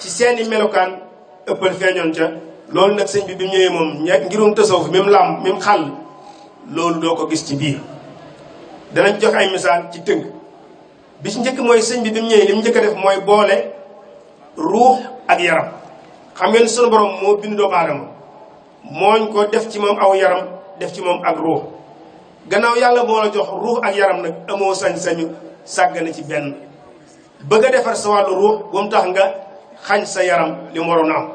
[SPEAKER 2] ci seeni melokaan ëppal feeñoon ca loolu nag sëñ bi bi mu ñëwee moom ngirum tasawuf même lam même xàll loolu doo ko gis ci biir danañ jox ay misaal ci tënk bi ci njëkk mooy sëñ bi bi mu ñëwee li mu njëkk a def mooy boole ruux ak yaram xam ngeen sunu borom moo bind doomu aadama mooñ ko def ci moom aw yaram def ci moom ak ruux gannaaw yàlla moo la jox ruux ak yaram nag amoo sañ-sañu sàggane ci benn bëgg a defar sa wàllu ruux bu mu tax nga xañ sa yaram li mu waroon a am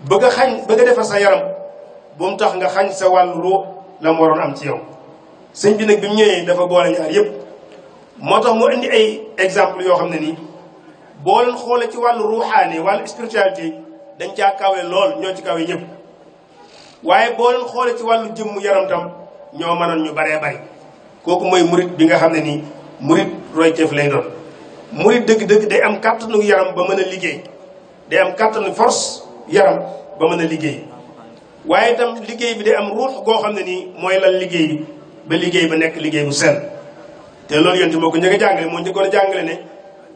[SPEAKER 2] bëgg a defar sa yaram bu mu tax nga xañ sa wàllu ruux la mu waroon am ci yow sëñ bi nag bi mu ñëwee dafa boole ñaar yépp moo tax mu indi ay exemple yoo xam ne nii boo leen xoolee ci wàllu ruuxaani wàllu spiritualité dañ caa kawe lool ñoo ci kawe ñëpp waaye boo leen xoolee ci wàllu jëmm yaram tam ñoo mënoon ñu baree bari kooku mooy murit bi nga xam ne nii murit royteef lay doon murit dëgg-dëgg day am kàttanu yaram ba mën a liggéey day am kàttanu force yaram ba mën a liggéey waaye itam liggéey bi day am ruux goo xam ne nii mooy lan liggéey bi ba liggéey ba nekk liggéey bu sell te loolu yonti moo ko njëkk a jàngale moo njëkkoon a jàngale ne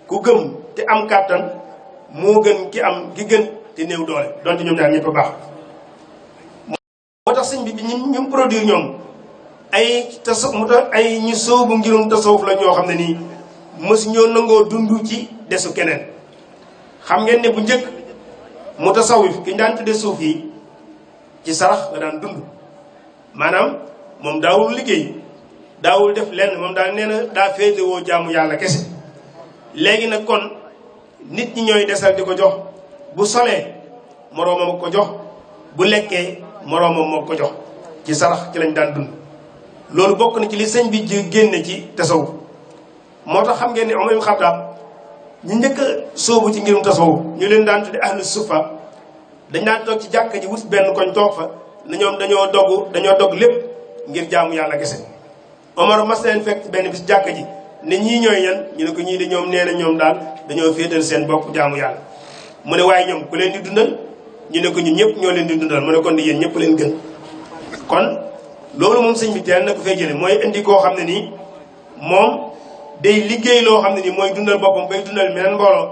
[SPEAKER 2] ku gëm te am kàttan moo gën ki am ki gën te néew doole donte ñoom daal ñëpp a baax moo tax sëñ bi ñu produire ñoom ay ñu sóobu ngirum tasawuf la ñoo xam ne nii mësu ñoo nangoo dund ci desu keneen xam ngeen ne bu njëkk mu tasawuf ki ñu daan tudde suuf yi ci sarax la daan dund maanaam moom daawul liggéey daawul def lenn moom daal nee na daa féetewoo jaamu yàlla kese léegi nag kon nit ñi ñooy desal di ko jox bu solee moroomam ko jox bu lekkee moroomam moo ko jox ci sarax ci lañ daan dund loolu bokk na ci li sëñ bi génne ci tasawuf moo tax xam ngeen ne Omar ibn Khattab ñu njëkk a sóobu ci ngirum tasawuf ñu leen daan tudde ahlu sufa dañ daan toog ci jàkka ji wut benn koñ toog fa ne ñoom dañoo dogg lépp ngir jaamu yàlla kese Omar mas leen fekk benn bis jàkka ji ne ñii ñooy ñan ñu ne ko ñii de ñoom nee na ñoom daal dañoo féetal seen bopp jaamu yàlla mu ne waaye ñoom ku leen di dundal ñu ne ko ñun ñëpp ñoo leen di dundal mu ne kon di yéen ñëpp leen gën kon loolu moom sëñ bi teel na ko fay jële mooy indi koo xam ne nii moom day liggéey loo xam ne nii mooy dundal boppam bay dundal meneen mbooloo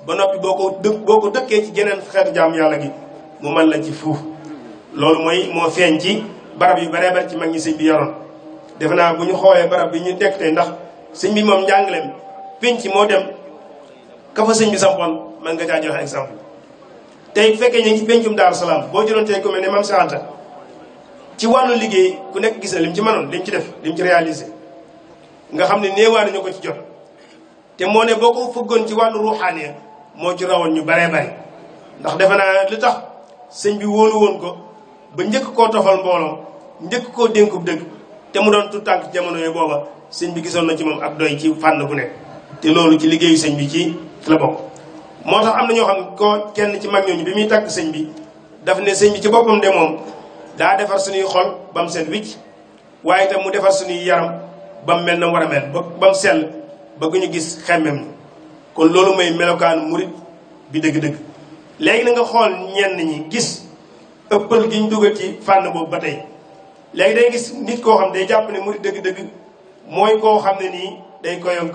[SPEAKER 2] ba noppi boo ko dëkkee ci geneen xeetu jaamu yàlla gi mu mën la ci fuuf loolu mooy moo feeñ ci barab yu baree bari ci mag ñi sëñ bi yaroon defe naa bu ñu xoolee barab bi ñu dekk tey ndax sëñ bi moom njàngaleem penc moo dem ka fa sëñ bi sampoon mën nga caa joxe exemple tey bu fekkee ñu ngi ci pencum Daaru Salaam boo jëloon tey ku mel ne Maam Cheikh Anta ci wàllu liggéey ku nekk gis na lim ci mënoon lim ci def lim ci réalisé nga xam ne néewaa nañu ko ci jot te moo ne boo ko fëggoon ci wàllu ruuxaaniya moo ci rawoon ñu baree bari ndax defe naa li tax sëñ bi wóolu woon ko ba njëkk koo tofal mbooloo njëkk koo dénkub dëgg te mu doon tout tànk jamono yooyu booba sëñ bi gisoon na ci moom ak doy ci fànn bu nekk te loolu ci liggéeyu sëñ bi ci la bokk moo tax am na ñoo xam ne ko kenn ci mag ñooñu bi muy tàgg sëñ bi daf ne sëñ bi ci boppam de moom daa defar suñuy xol ba mu set wicc waaye itam mu defar suñuy yaram ba mu mel na war a mel ba mu sell bëgg ñu gis xemmem ni kon loolu mooy melokaanu murit bi dëgg-dëgg léegi na nga xool ñenn ñi gis ëppal gi ñu dugal ci fànn boobu ba tey léegi day gis nit koo xam day jàpp ne murit dëgg-dëgg mooy koo xam ne nii day koyoon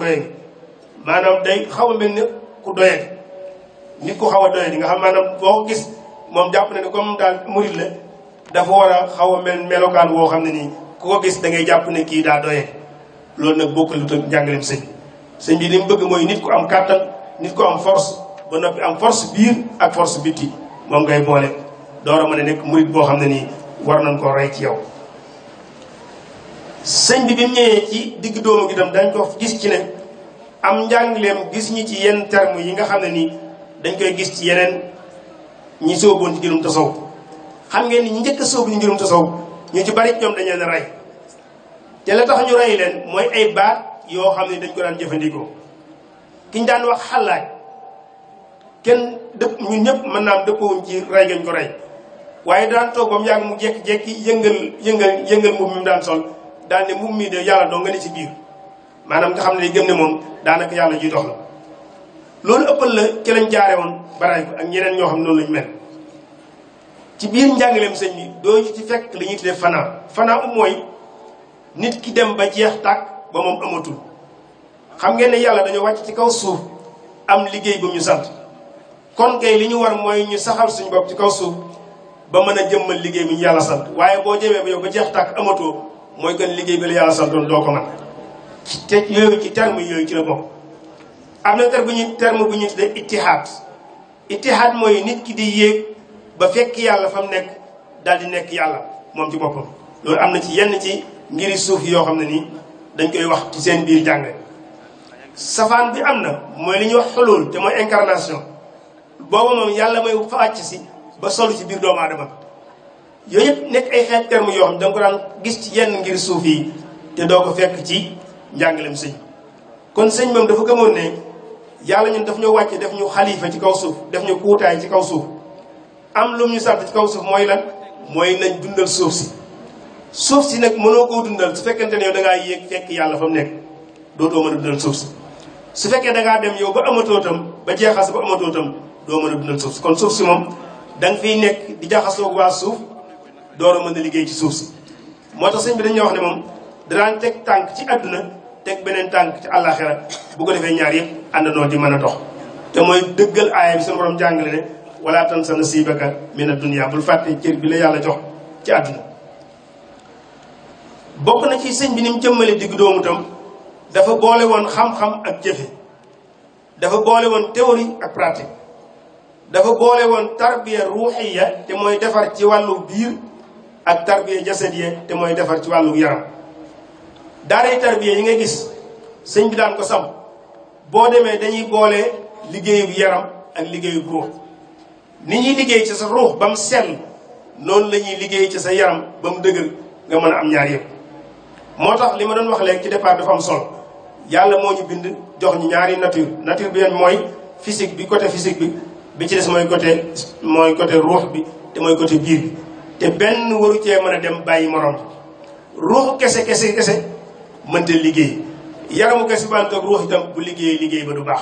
[SPEAKER 2] maanaam day xaw a mel ni ku doyati nit ku xaw a doyati nga xam maanaam boo ko gis moom jàpp na ne comme daal murit la dafa war a xaw a melokaan woo xam ne nii ku ko gis da ngay jàpp ne kii daa doyati loolu nag bokkul lu tëg njàngaleem sëñ bi li mu bëgg mooy nit ku am kàttan nit ku am force ba noppi am force biir ak force bitti moom ngay boole door a mën a nekk murit boo xam ne nii war nañ koo rey ci yow sëñ bi mu ñëwee ci digg doomu gi tam dañ ko gis ci ne am njàngaleem gis ñi ci yenn terme yi nga xam ne nii dañ koy gis ci yeneen ñi sóoboon ci ngirum tasawuf xam ngeen ni ñi njëkk a sóobu ci ngirum tasawuf ñu ci bari ñoom dañ leen a rey te la tax ñu rey leen mooy ay baat yoo xam ne dañ ko daan jëfandikoo ki ñu daan wax xalaaj kenn dëpp ñun ñëpp mën naa am dëppawuñ ci rey gañ ko rey waaye daan toog ba mu yàgg mu jekki-jekki yëngal mbubb mi mu daan sol daal ne mbubb mi de yàlla doo nga ne ci biir maanaam nga xam ne gëm ne moom daanaka yàlla jiy dox la loolu ëppal la ci lañ jaare woon baraay ko ak ñeneen ñoo xam ne noonu lañu mel ci biir njàngaleem sëñ bi doo ci fekk li ñuy tuddee fanaa mooy nit ki dem ba jeex tàkk ba moom amatul xam ngeen ne yàlla dañoo wàcc ci kaw suuf am liggéey bu ñu sant kon kay li ñu war mooy ñu saxal suñu bopp ci kaw suuf ba mën a jëmmal liggéey bi ñu yàlla sant waaye boo jëmee ba yow ba jeex tàkk amatoo mooy gën liggéey bi la yàlla santoon doo ko mën te yooyu ci terme yooyu ci la bokk am na terme bu ñu tuddee ittihaad mooy nit ki di yéeg ba fekk yàlla fa mu nekk daal di nekk yàlla moom ci boppam loolu am na ci yenn ci ngiri suuf yoo xam ne nii dañ koy wax ci seen biir jàngale safaan bi am na mooy li ñuy wax xulul te mooy incarnation booba moom yàlla mooy fa wàcc si ba solu ci biir doomu aadama yooyu yëpp nekk ay xeet terme yoo xam ne da nga ko daan gis ci yenn ngir suuf yi te doo ko fekk ci njàngalem sëñ kon sëñ moom dafa gëmoon ne yàlla ñun daf ñu wàcce def ñu xalifa ci kaw suuf def ñu kuutaay ci kaw suuf am lu ñu sant ci kaw suuf mooy lan mooy nañ dundal suuf si nag mënoo koo dundal su fekkente ne yow da ngaa yéeg fekk yàlla fa mu nekk dootoo mën a dundal suuf si su fekkee da ngaa dem yow ba amatoo tam ba jeexas ba amatoo tam doo mën a dundal suuf si kon suuf si moom da nga fiy nekk di jaxasoo waa suuf door a mën a liggéey ci suuf si moo tax sëñ bi dañuy wax ne moom danaan teg tànk ci àdduna teg beneen tànk ci àllaaxira bu ko defee ñaar yëpp àndandoo di mën a dox te mooy dëggal aaya bi suñu borom jàngale ne wala tansa nasiibaka mina dunya bul fàtte cër bi la yàlla jox ci àdduna bokk na ci sëñ bi ni mu jëmmale digg doomu tam dafa boole woon xam-xam ak jëfe dafa boole woon théorie ak pratique dafa boole woon tarbiya ruuxiya te mooy defar ci wàllu biir ak tarbiya jasadiya te mooy defar ci wàllu yaram daaray tarbiya yi nga gis sëñ bi daan ko sam boo demee dañuy boole liggéeyu yaram ak liggéeyu ruux ni ñuy liggéey ci sa ruux ba mu sell noonu la ñuy liggéey ci sa yaram ba mu dëgër nga mën a am ñaar yëpp moo tax li ma doon wax léegi ci départ dafa am solo yàlla moo ñu bind jox ñu ñaari nature bi mooy physique bi côté physique bi ci des mooy côté ruux bi te mooy côté biir bi te benn waru cee mën a dem bàyyi morom ruuxu kese mënta liggéey yaramu kese bant ak ruux itam bu liggéey ba du baax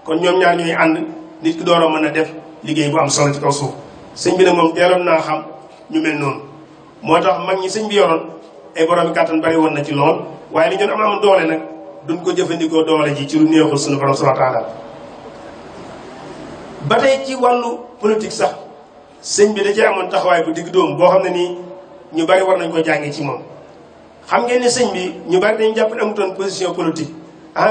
[SPEAKER 2] kon ñoom ñaar ñooy ànd nit ki door a mën a def liggéey bu am solo ci kaw suuf sëñ bi nag moom teeloon naa xam ñu mel noonu moo tax mag ñi sëñ bi yoroon ay borom kàttan bari woon na ci lool waaye li ñoon am doole nag duñ ko jëfandikoo doole ji ci lu neexul suñu borom subhanahu wa taala ba tey ci wàllu politique sax sëñ bi da cee amoon taxawaay bu digg dóomu boo xam ne nii ñu bari war nañ ko jàngee ci moom xam ngeen ne sëñ bi ñu bari dañu jàpp ne amutoon position politique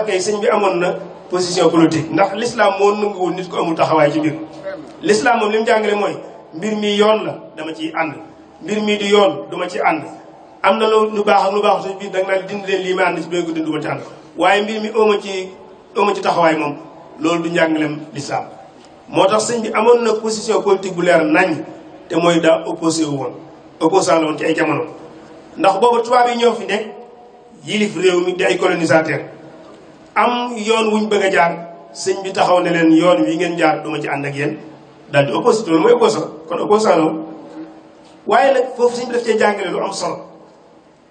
[SPEAKER 2] kay sëñ bi amoon na position politique ndax l'islam moo nanguwul nit ko amul taxawaay ci mbir l'islam moom li mu jàngale mooy mbir mi yoon la dama ciy ànd mbir mi du yoon duma ci ànd am na lu baax ak lu baax suñ biir da nga naan dindi leen lii ma ànd ci béy ko dindi ma ci ànd waaye mbir mi ooma ci taxawaay moom loolu du njàngaleem l'islam moo tax sëñ bi amoon na position politique bu leer nañ te mooy daa opposé wu woon opposant la woon ci ay jamono ndax boobu tubaab yi ñoo fi nekk yilif réew mi di ay colonisateur am yoon wuñ bëgg a jaar sëñ bi taxaw ne leen yoon wi ngeen jaar duma ci ànd ak yéen daal di opposé loolu mooy opposant kon opposant la waaye nag foofu sëñ bi daf cee jàngale lu am solo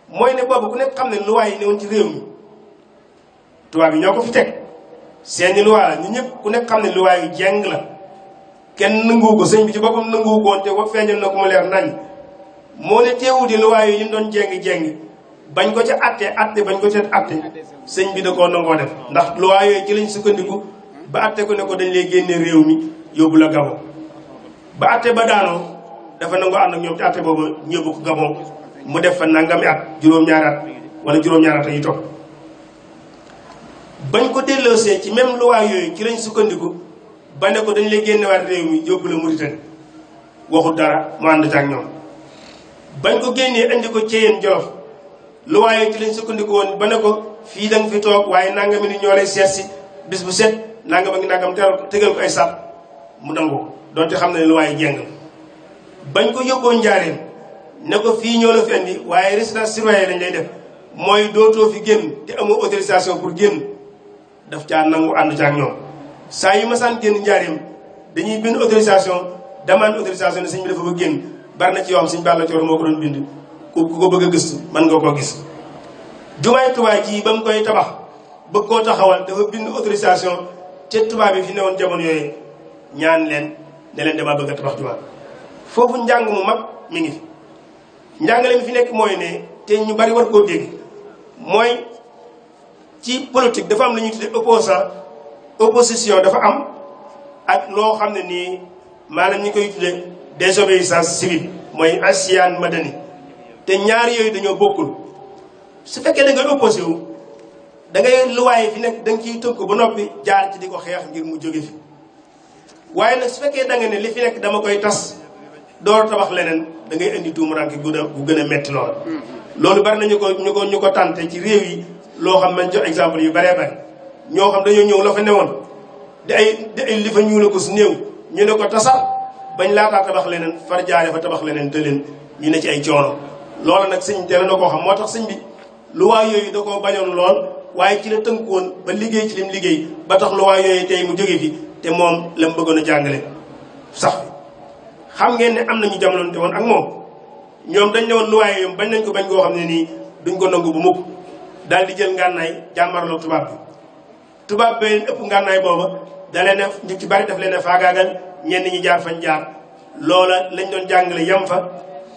[SPEAKER 2] mooy ne boobu ku nekk xam ne luwaa yi newoon ci réew mi tubaab yi ñoo ko fi teg seeni luwaa la ñu ñëpp ku nekk xam ne luwaa yu jeng la kenn nanguwu ko sëñ bi ci boppam nanguwu ko woon te wa feeñal na ko mu leer nañ moo ne teewu di luwaa yi ñu doon jeng bañ ko ca atte bañ ko ca atte sëñ bi da koo nangoo def ndax luwaa yooyu ci lañ sukkandiku ba atte ko ne ko dañ lay génne réew mi yóbbu la Gabon ba atte ba daanoo dafa nangoo ànd ak ñoom ci atte boobu ñëbbu ko Gabon mu def fa nangami at juróom-ñaari at wala juróom-ñaari at yi topp bañ ko delloosee ci même loi yooyu ci lañ sukkandiku ba ne ko dañ lay génnewaat réew mi yóbbu la Mauritanie waxul dara mu ànd ak ñoom bañ ko génnee indi ko Ceyeen Jolof loi yooyu ci lañ sukkandiku woon ba ne ko fii da nga fi toog waaye nangami ni ñoo lay seet si bis bu set nangam ak nangam tegal ko ay sàpp mu nangu donte xam na ne loi yi jeng bañ ko yóbboo Njaaréem ne ko fii ñoo la fi indi waaye résidence surveillée lañ lay def mooy dootoo fi génn te amoo autorisation pour génn daf caa nangu ànd ca ak ñoom saa yu masaan génn Njaaréem dañuy bind autorisation demande autorisation ne sëñ bi dafa ba génn bari na ci yoo xam sëñ Balla Coor moo ko doon bind ku ko bëgg a gëstu mën nga koo gis jumaay Tuubaa ji ba mu koy tabax bëgg koo taxawal dafa bind autorisation te tubaab bi fi newoon jamono yooyu ñaan leen ne leen damaa bëgg a tabax jumaa foofu njàng mu mag mi ngi fi njàngale mi fi nekk mooy ne te ñu bari war koo dégg mooy ci politique dafa am lu ñuy tuddee opposition dafa am ak loo xam ne nii maanaam ñi koy tuddee désobéissance civile mooy asiyaan madani te ñaar yooyu dañoo bokkul su fekkee da ngay opposé wu da ngay luwaay fi nekk da nga ciy tënk ba noppi jaar ci di ko xeex ngir mu jóge fi waaye nag su fekkee da nga ne li fi nekk dama koy tas door tabax leneen da ngay indi tuumuranke bu gën a metti loola loolu bari na ñu ko tànte ci réew yi loo xam man jox exemple yu baree bari ñoo xam dañoo ñëw la fa newoon di ay li fa ñuula ko su néew ñu ne ko tasal bañ laataa tabax leneen far jaare fa tabax leneen te leen ñu ne ci ay coono loola nag sëñ teel na koo xam moo tax sëñ bi luwaa yooyu da koo bañoon lool waaye ci la tënku woon ba liggéey ci lim liggéey ba tax luwaa yooyu tey mu jóge fi te moom la mu bëggoon a jàngale sax fi xam ngeen ne am nañu jamononte woon ak moom ñoom dañ ne woon luwaa yooyu bañ nañ ko bañ koo xam ne nii duñ ko nangu bu mukk daal di jël ngànnaay jàmmarloo tubaab bi leen ëpp ngànnaay booba da leen ñu ci bari daf leen a faagaagal ñenn ñi jaar fañ jaar loola lañ doon jàngale yam fa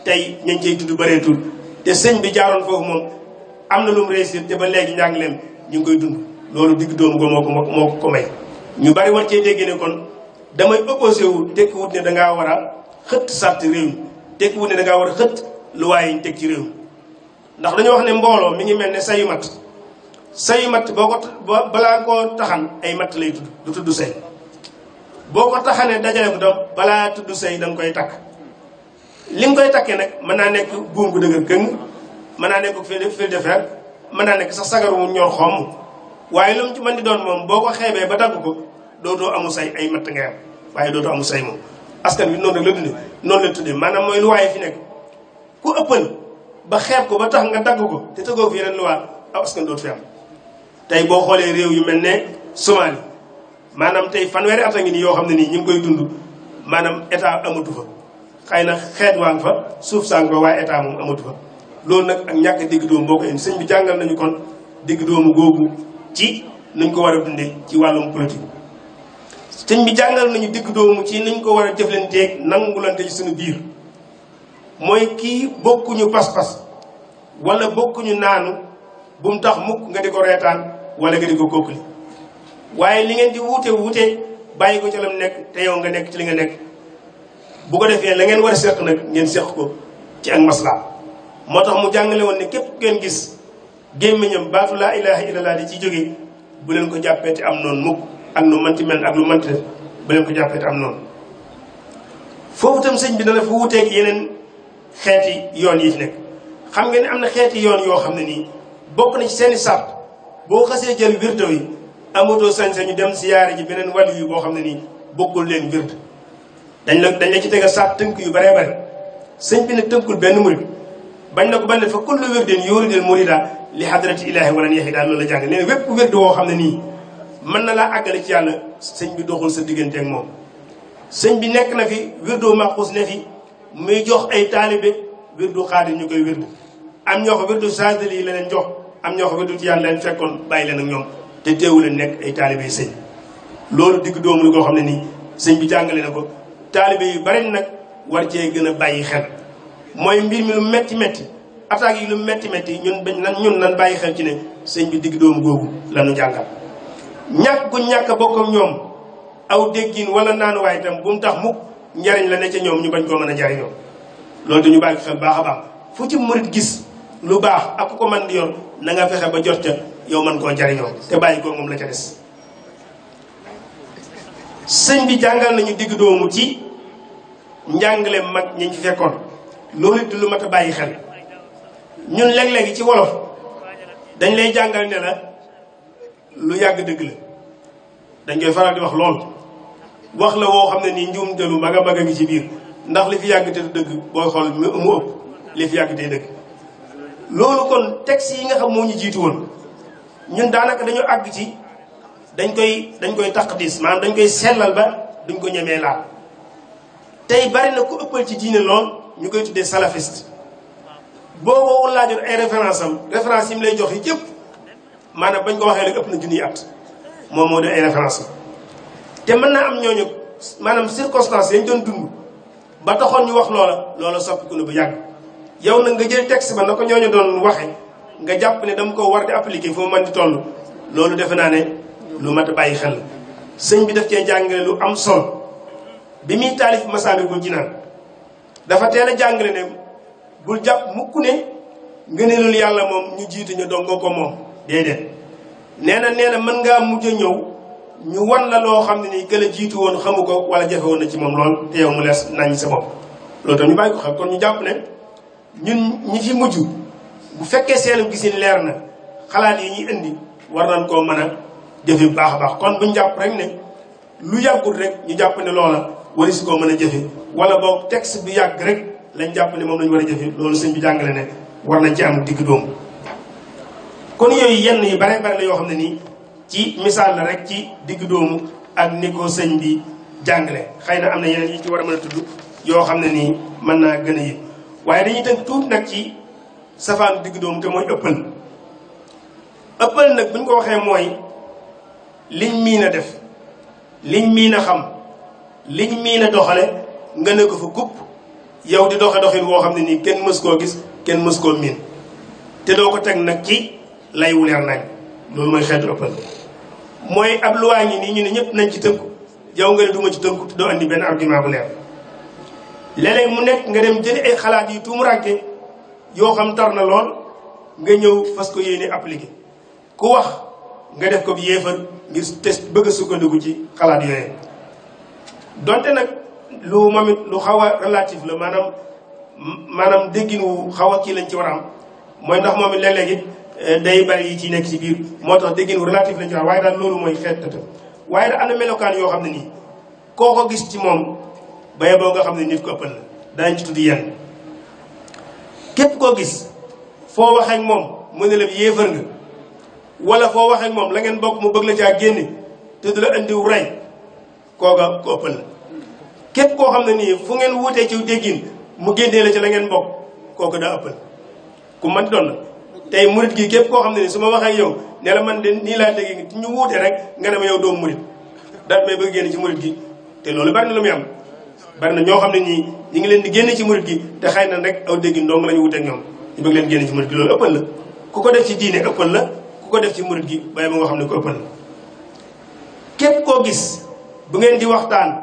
[SPEAKER 2] tey ñañ cey tudd bëreetul te sëñ bi jaaroon foofu moom am na lu mu réussir te ba léegi njàngaleem ñu ngi koy dund loolu digg doomu ko moo ko may ñu bari war cee dégg ne kon damay opposé wu tekkiwut ne dangaa war a xëtt sart réew mi tekkiwut ne dangaa war a xëtt lu waaye ñu teg ci réew mi ndax dañoo wax ne mbooloo mi ngi mel ne sayu mat boo ko balaa koo taxan ay matt lay tudd du tudd say boo ko taxanee dajale ko doom balaa tudd say da nga koy takk li nga koy takkee nag mën naa nekk buum bu dëgër këng mën naa nekk fil de fer mën naa nekk sax sagaru mu ñor xomm waaye lu mu ci mën di doon moom boo ko xeebee ba dagg ko dootoo amu say ay matt ngay am waaye dootoo amu say moom askan bi noonu rek la dundee noonu la tuddee maanaam mooy lu waaye fi nekk ku ëppal ba xeeb ko ba tax nga dagg ko te tëggoo fi yeneen lu waa aw askan dootu fi am tey boo xoolee réew yu mel ne Somalie maanaam tey fanweeri at a ngi nii yoo xam ne nii ñu ngi koy dund maanaam état amatu fa xëy na xeet waa ngi fa suuf saa ngi fa waaye état moom amatu fa loolu nag ak ñàkk digg doomu boo ko indi sëñ bi jàngal nañu kon digg doomu googu ci nuñ ko war a dundee ci wàllum politique sëñ bi jàngal nañu digg doomu ci nuñ ko war a jëflanteeg nangulante ci suñu biir mooy kii bokkuñu pas-pas wala bokkuñu naanu bu mu tax mukk nga di ko reetaan wala nga di ko kokkali waaye li ngeen di wuute bàyyi ko ci lam nekk te yow nga nekk ci li nga nekk bu ko defee la ngeen war a seq nag ngeen seq ko ci ak maslaa moo tax mu jàngale woon ne képp ngeen gis gémmiñam baatu laa ilaha illallah di ci jóge bu leen ko jàppee te am noonu mukk ak nu manti mel ak lu manti def bu leen ko jàppee te am noonu foofu tam sëñ bi dana fa wuuteeg yeneen xeeti yoon yi fi nekk xam ngeen ne am na xeeti yoon yoo xam ne nii bokk na ci seeni sart boo xasee jël wirdo yi amatoo sañ-sañu dem siyaare ji beneen wàllu yu boo xam ne nii bokkul leen wird dañ la ci tegal sart tënk yu baree bare sëñ bi nag tënkul benn murid bañ na ko ban ne fa kullu wirdin yuridul murida li hadrati ilahi wala yeexi daal loolu la jàng nee na wépp wird woo xam ne nii mën na laa àggale ci yàlla sëñ bi doxul sa diggante ak moom sëñ bi nekk na fi wirdo maxuus ne fi muy jox ay taalibe wirdu xaadir ñu koy wird am ñoo ko wirdu saadili yi la leen jox am ñoo ko wirdu ci yàlla leen fekkoon bàyyi leen ak ñoom te teewu leen nekk ay taalibe yi sëñ loolu digg doomu la koo xam ne nii sëñ bi jàngale na ko taalibe yu bari nag war cee gën a bàyyi xel mooy mbir mi lu metti attaques yi lu metti ñun nan bàyyi xel ci ne sëñ bi digg doomu googu la ñu jàngal ñàkk gu ñàkk bokk ak ñoom aw déggin wala naanuwaay itam bu mu tax mukk njariñ la ne ca ñoom ñu bañ koo mën a jariñoo loolu dañu bàyyi xel baax a baax fu ci murit gis lu baax ak ku ko mën di yor na nga fexe ba jot ca yow mën koo jariñoo te bàyyi ko moom la ca des sëñ bi jàngal nañu digg doomu ci njàngale mag ñi ci fekkoon loolu it lu mat a bàyyi xel ñun léeg-léegi ci wolof dañ lay jàngal ne la lu yàgg dëgg la dañ koy faral di wax lool wax la woo xam ne nii njuum telu mag a ngi ci biir ndax li fi yàgg te du dëgg booy xool mu ëpp li fi yàgg te dëgg loolu kon texte yi nga xam moo ñu jiitu woon ñun daanaka dañu àgg ci dañ koy taqdis maanaam dañ koy sellal ba duñ ko ñemee laal tey bari na ku ëppal ci diine lool ñu koy tuddee salafiste boo woowu laajoon ay référence yi mu lay jox yi yëpp maanaam bañ ko waxee rek ëpp na junniy at moom moo di ay référence te mën naa am ñooñu maanaam circonstance yañ doon dund ba taxoon ñu wax loola soppiku na bu yàgg yow nag nga jël texte ba na ko ñooñu doon waxe nga jàpp ne dama ko war di appliquer fu mu mën di toll loolu defe naa ne lu mat a bàyyi xel sëñ bi daf cee jàngale lu am solo bi muy taalif Masaalikul Jinaan dafa teel a jàngale ne bul jàpp mukk ne ngëneelul yàlla moom ñu jiitu ñu dong ko moom déedéet nee na mën ngaa mujj a ñëw ñu wan la loo xam ne nii gën a jiitu woon xamu ko wala jafe woon na ci moom lool te yow mu lees nañ sa bopp loolu tam ñu bàyyi ko xam kon ñu jàpp ne ñun ñi fi mujj bu fekkee seenu gisin leer na xalaat yi ñuy indi war nañ koo mën a jëfe bu baax a baax kon buñ jàpp rek ne lu yàggul rek ñu jàpp ne loola wari si koo mën a jëfe wala boog texte bi yàgg rek lañ jàpp ne moom lañu war a jëfe loolu sëñ bi jàngale ne war nañ ci am digg dóomu kon yooyu yenn yu bare bare la yoo xam ne nii ci misaal la rek ci digg doomu ak ni ko sëñ bi jàngale. xëy na am na yeneen yi ci war a mën a tudd yoo xam ne nii mën naa gën a yëg waaye dañuy tënk tuuti nag ci safaanu digg doomu te mooy ëppal. ëppal nag bu ñu ko waxee mooy liñ miin a def liñ miin a xam liñ miin a doxale nga ne ko fa kupp yow di doxe doxin woo xam ne nii kenn mës koo gis kenn mës koo miin te doo ko teg nag ci lay wu leer nañ. loolu mooy xeetu ëppal. mooy ab luwaa ngi nii ñu ne ñëpp nañ ci tënku yow nga ne duma ci tënku te doo andi benn argument bu leer. léeg-léeg mu nekk nga dem jëli ay xalaat yu tuumurànke yoo xam tar na lool nga ñëw fas ko yéene appliqué ku wax nga def ko bi yéefar ngir test bëgg a sukkandiku ci xalaat yooyu. donte nag lu moom it lu xaw a relatif la maanaam déggin wu xaw a kii lañ ci war a am mooy ndax moom it léeg-léeg it day bari yi ci nekk ci biir moo tax déggin wu relatif lañ ci war waaye daal loolu mooy xeet tëtë waaye da am na melokaan yoo xam ne nii koo ko gis ci moom baye boo nga xam ne nit ko ëppal la daañu ci tudd yenn. képp koo gis foo waxee ak moom mu ne la yéefar nga wala foo waxee ak moom la ngeen bokk mu bëgg la caa génne te du la indiw rey kooga ko ëppal la. képp koo xam ne nii fu ngeen wuutee ci déggin mu génnee la ci la ngeen bokk kooku daa ëppal ku man doon na. tey murit gi képp koo xam ne ni su ma waxee ak yow ne la man de nii laa dégg ñu wuute rek nga ne ma yow doomu murit daal may bëgg génn ci murit gi te loolu bari na lu muy am. bari na ñoo xam ne ñii ñu ngi leen di génne ci murit gi te xëy na rek aw déggin dong la ñu wuteeg ñoom ñu bëgg leen génne ci murit gi loolu ëppal la. ku ko def ci diine ëppal la ku ko def ci murit gi bàyyi ma nga xam ne ko ëppal la. képp koo gis bu ngeen di waxtaan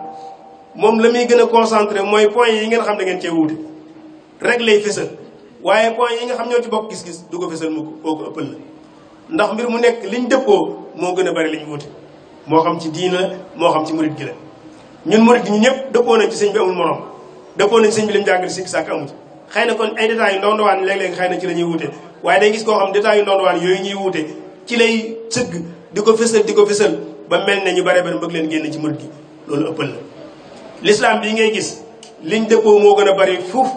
[SPEAKER 2] moom la muy gën a concentré mooy point yi ngeen xam ne ngeen cee wuute rek lay fësal waaye point yi nga xam ñoo ci bokk gis-gis du ko fësal mu ko kooku ëppal la. ndax mbir mu nekk liñ dëppoo moo gën a bari liñ wuute moo xam ci diine la moo xam ci murit gi la. ñun murit gi ñu ñëpp dëppoo nañ ci sëñ bi amul morom dëppoo nañ sëñ bi lim jàngale sikk sàkk amu ci. xëy na kon ay détails yu ndaw ndawaan léeg-léeg xëy na ci la ñuy wuute waaye day gis koo xam détails yu ndaw ndawaan yooyu ñuy wuute ci lay sëgg di ko fësal ba mel ne ñu bare bëgg leen génn ci murit gi loolu ëppal la. l'islam bii ngay gis liñ dëppoo moo gën a bari fuuf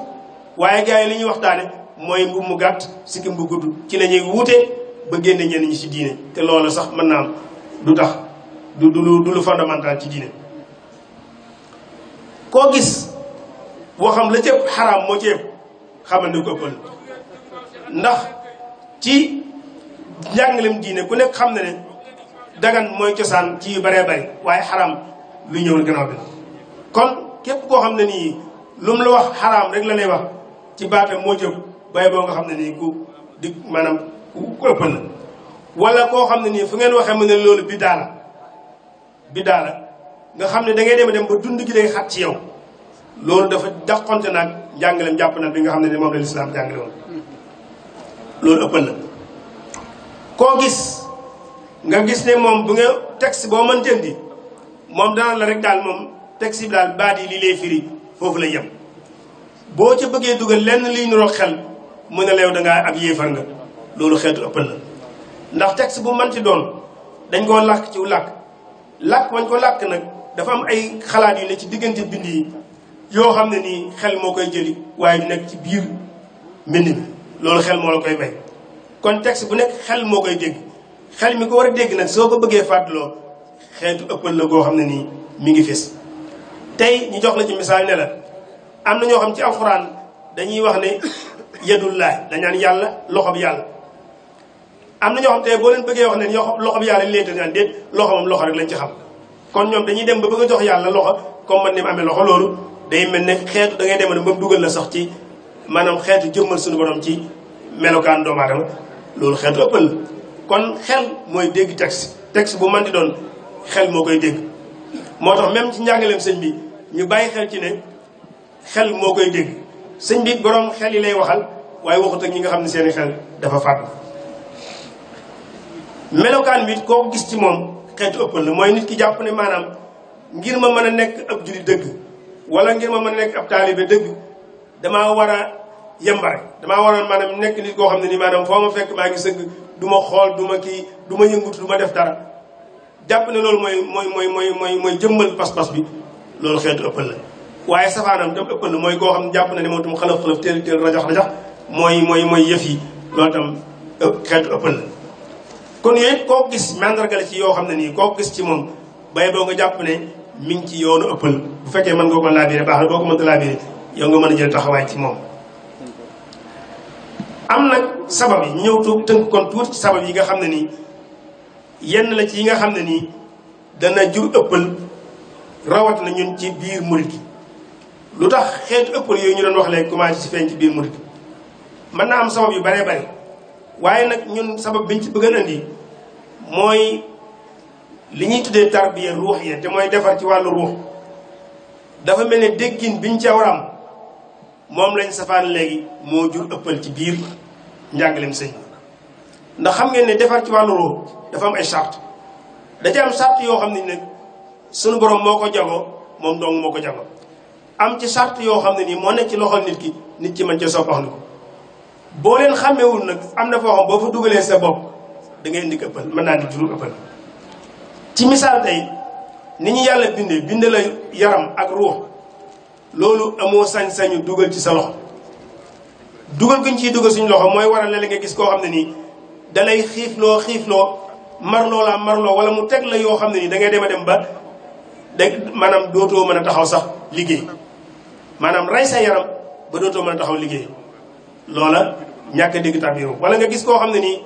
[SPEAKER 2] waaye gars yi li ñuy waxtaane mooy mbub mu gàtt sikkim bu gudd ci la ñuy wuute ba génne ñenn ñi ci diine te loolu sax mën naa am du tax du lu fondamental ci diine. koo gis boo xam la ci ëpp xaraam moo ci ëpp xamal ne ko ëppal ndax ci njàngalem diine ku nekk xam na ne dagan mooy cosaan ci yu baree bari waaye xaraam lu ñëwul gannaaw bi kon képp koo xam ne nii lu mu la wax xaraam rek la lay wax ci baatam moo jëm bay boo nga xam ne nii ku di maanaam ku ëppal la. wala koo xam ne nii fu ngeen waxee mu ne loolu biddaa la nga xam ne da ngay dem ba dund gi day xat ci yow loolu dafa dàqonte naag njàngaleem jàpp na bi nga xam ne ni moom la lislaam jàngale woon loolu ëppal la. koo gis nga gis ne moom bu nga texte boo mën jëndi moom dana la rek daal moom texte bi daal baat yi lii lay firi foofu lay yem boo ca bëggee dugal lenn liy nuroo xel mu ne la yow dangaa ab yéefar nga loolu xeetu ëppal la. ndax texte bu mën ci doon dañ koo làkk ci làkk wañ ko làkk nag dafa am ay xalaat yu ne ci diggante bind yi yoo xam ne nii xel moo koy jëli waaye du nekk ci biir mbind mi loolu xel moo la koy bay kon texte bu nekk xel moo koy dégg xel mi ko war a dégg nag soo ko bëggee fàttaloo xeetu ëppal la goo xam ne nii mi ngi fés. tey ñu jox la ci misaal ne la am na ñoo xam ci alxuraan dañuy wax ne yadullahi dañaan yàlla loxo bi yàlla am na ñoo xam te boo leen bëggee wax ne loxo bi yàlla li leen naan déet loxo moom loxo rek lañ ci xam kon ñoom dañuy dem ba bëgg a jox yàlla loxo comme man ni mu amee loxo loolu day mel ne xeetu da ngay dem ba mu dugal la sax ci maanaam xeetu jëmmal suñu borom ci melokaan doomu aadama loolu xeetu ëppal la. kon xel mooy dégg texte bu man di doon xel moo koy dégg moo tax même ci njàngaleem sëñ bi ñu bàyyi xel ci ne xel moo koy dégg sëñ bi borom xel yi lay waxal waaye waxut ak ñi nga xam ne seeni xel dafa fàttu. melokaan bi koo gis ci moom xeetu ëppal la mooy nit ki jàpp ne maanaam ngir ma mën a nekk ab jullit dëgg wala ngir ma mën a nekk ab taalibe dëgg damaa war a yembare damaa war a maanaam nekk nit koo xam ne ni maanaam foo ma fekk maa ngi sëgg du ma xool du ma kii du ma yëngutu du ma def dara jàpp ne loolu mooy jëmmal pas-pas bi loolu xeetu ëppal la. waaye safaanam tam ëppal la mooy koo xam ne jàpp na ne moom tam xalaf teel rajax mooy yëf yi loolu tam xeetu ëppal la. kon yooyu koo gis mandarga la ci yoo xam ne nii koo gis ci moom bay boo nga jàpp ne mi ngi ci yoonu ëppal bu fekkee mën nga ko laabiré baax na boo ko mënta laabiré yow nga mën a jël taxawaay ci moom. am nag sabab yi ñëw tënk kon tuuti ci sabab yi nga xam ne nii yenn la ci yi nga xam ne nii dana jur ëppal rawat na ñun ci biir murit gi. lu tax xeetu ëppal yooyu ñu doon wax léegi commencé ci feeñ ci biir murit mën naa am sabab yu baree bari waaye nag ñun sabab biñ ci bëgg a indi mooy li ñuy tuddee tarbiya ruux yi te mooy defar ci wàllu ruux dafa mel ne déggin biñ ca war a am moom lañ safaan léegi moo jur ëppal ci biir njàngaleem sëñ ndax xam ngeen ne defar ci wàllu ruux dafa am ay charte da ci am charte yoo xam ne nag sunu borom moo ko jagoo moom dong moo ko jagoo am ci charte yoo xam ne nii moo nekk ci loxol nit ki mën ca soppax ni ko boo leen xàmmewul nag am na foo xam boo fa dugalee sa bopp da ngay indi ëppal mën naa di juru ëppal ci misaal tey ni ñu yàlla binde la yaram ak ruux loolu amoo sañ-sañu dugal ci sa loxo dugal guñ ciy dugal suñu loxo mooy waral la nga gis koo xam ne nii dalay xiifloo marloo wala mu teg la yoo xam ne nii da ngay dem a dem ba maanaam dootoo mën a taxaw sax liggéey maanaam rey sa yaram ba dootoo mën a taxaw liggéey loola ñàkk a dégg tabiru wala nga gis koo xam ne nii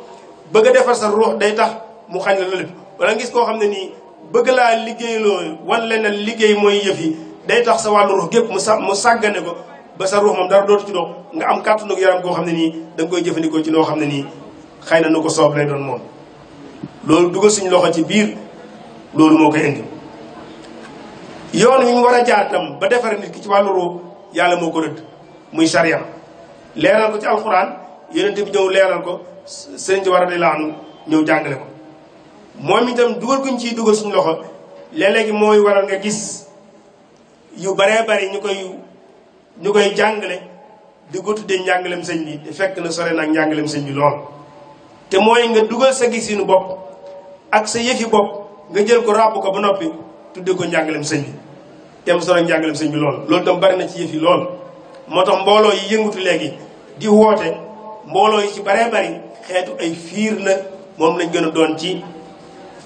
[SPEAKER 2] bëgg a defar sa ruux day tax mu xañ la lépp wala nga gis koo xam ne nii bëgg laa liggéeyloo wan leen liggéey mooy yëf yi day tax sa wàllu ruux gépp mu sàggane ko ba sa ruux moom dara dootu ci dox nga am kàttanu yaram koo xam ne nii da nga koy jëfandikoo ci noo xam ne nii xëy na nu ko soob lay doon moom loolu dugal suñu loxo ci biir loolu moo koy indi yoon wi ñu war a jaar tam ba defare nit ki ci wàllu ruux yàlla moo ko rëdd muy sariya leeral ko ci alxuraan yonent bi ñëw leeral ko sëriñ ci war a day laanu ñëw jàngale ko moom itam dugal guñ ciy dugal suñu loxo léeg-léegi mooy waral nga gis yu baree bari ñu koy jàngale di ko tuddee njàngalem sëñ bi te fekk na sore nag njàngalem sëñ bi lool te mooy nga dugal sa gisinu bopp ak sa yëfi bopp nga jël ko ràbb ko ba noppi tuddee ko njàngalem sëñ bi te mu sore njàngalem sëñ bi loolu tam bari na ci yëfi lool moo tax mbooloo yi yëngutu léegi di woote mbooloo yi ci baree bari xeetu ay fiir la moom lañ gën a doon ci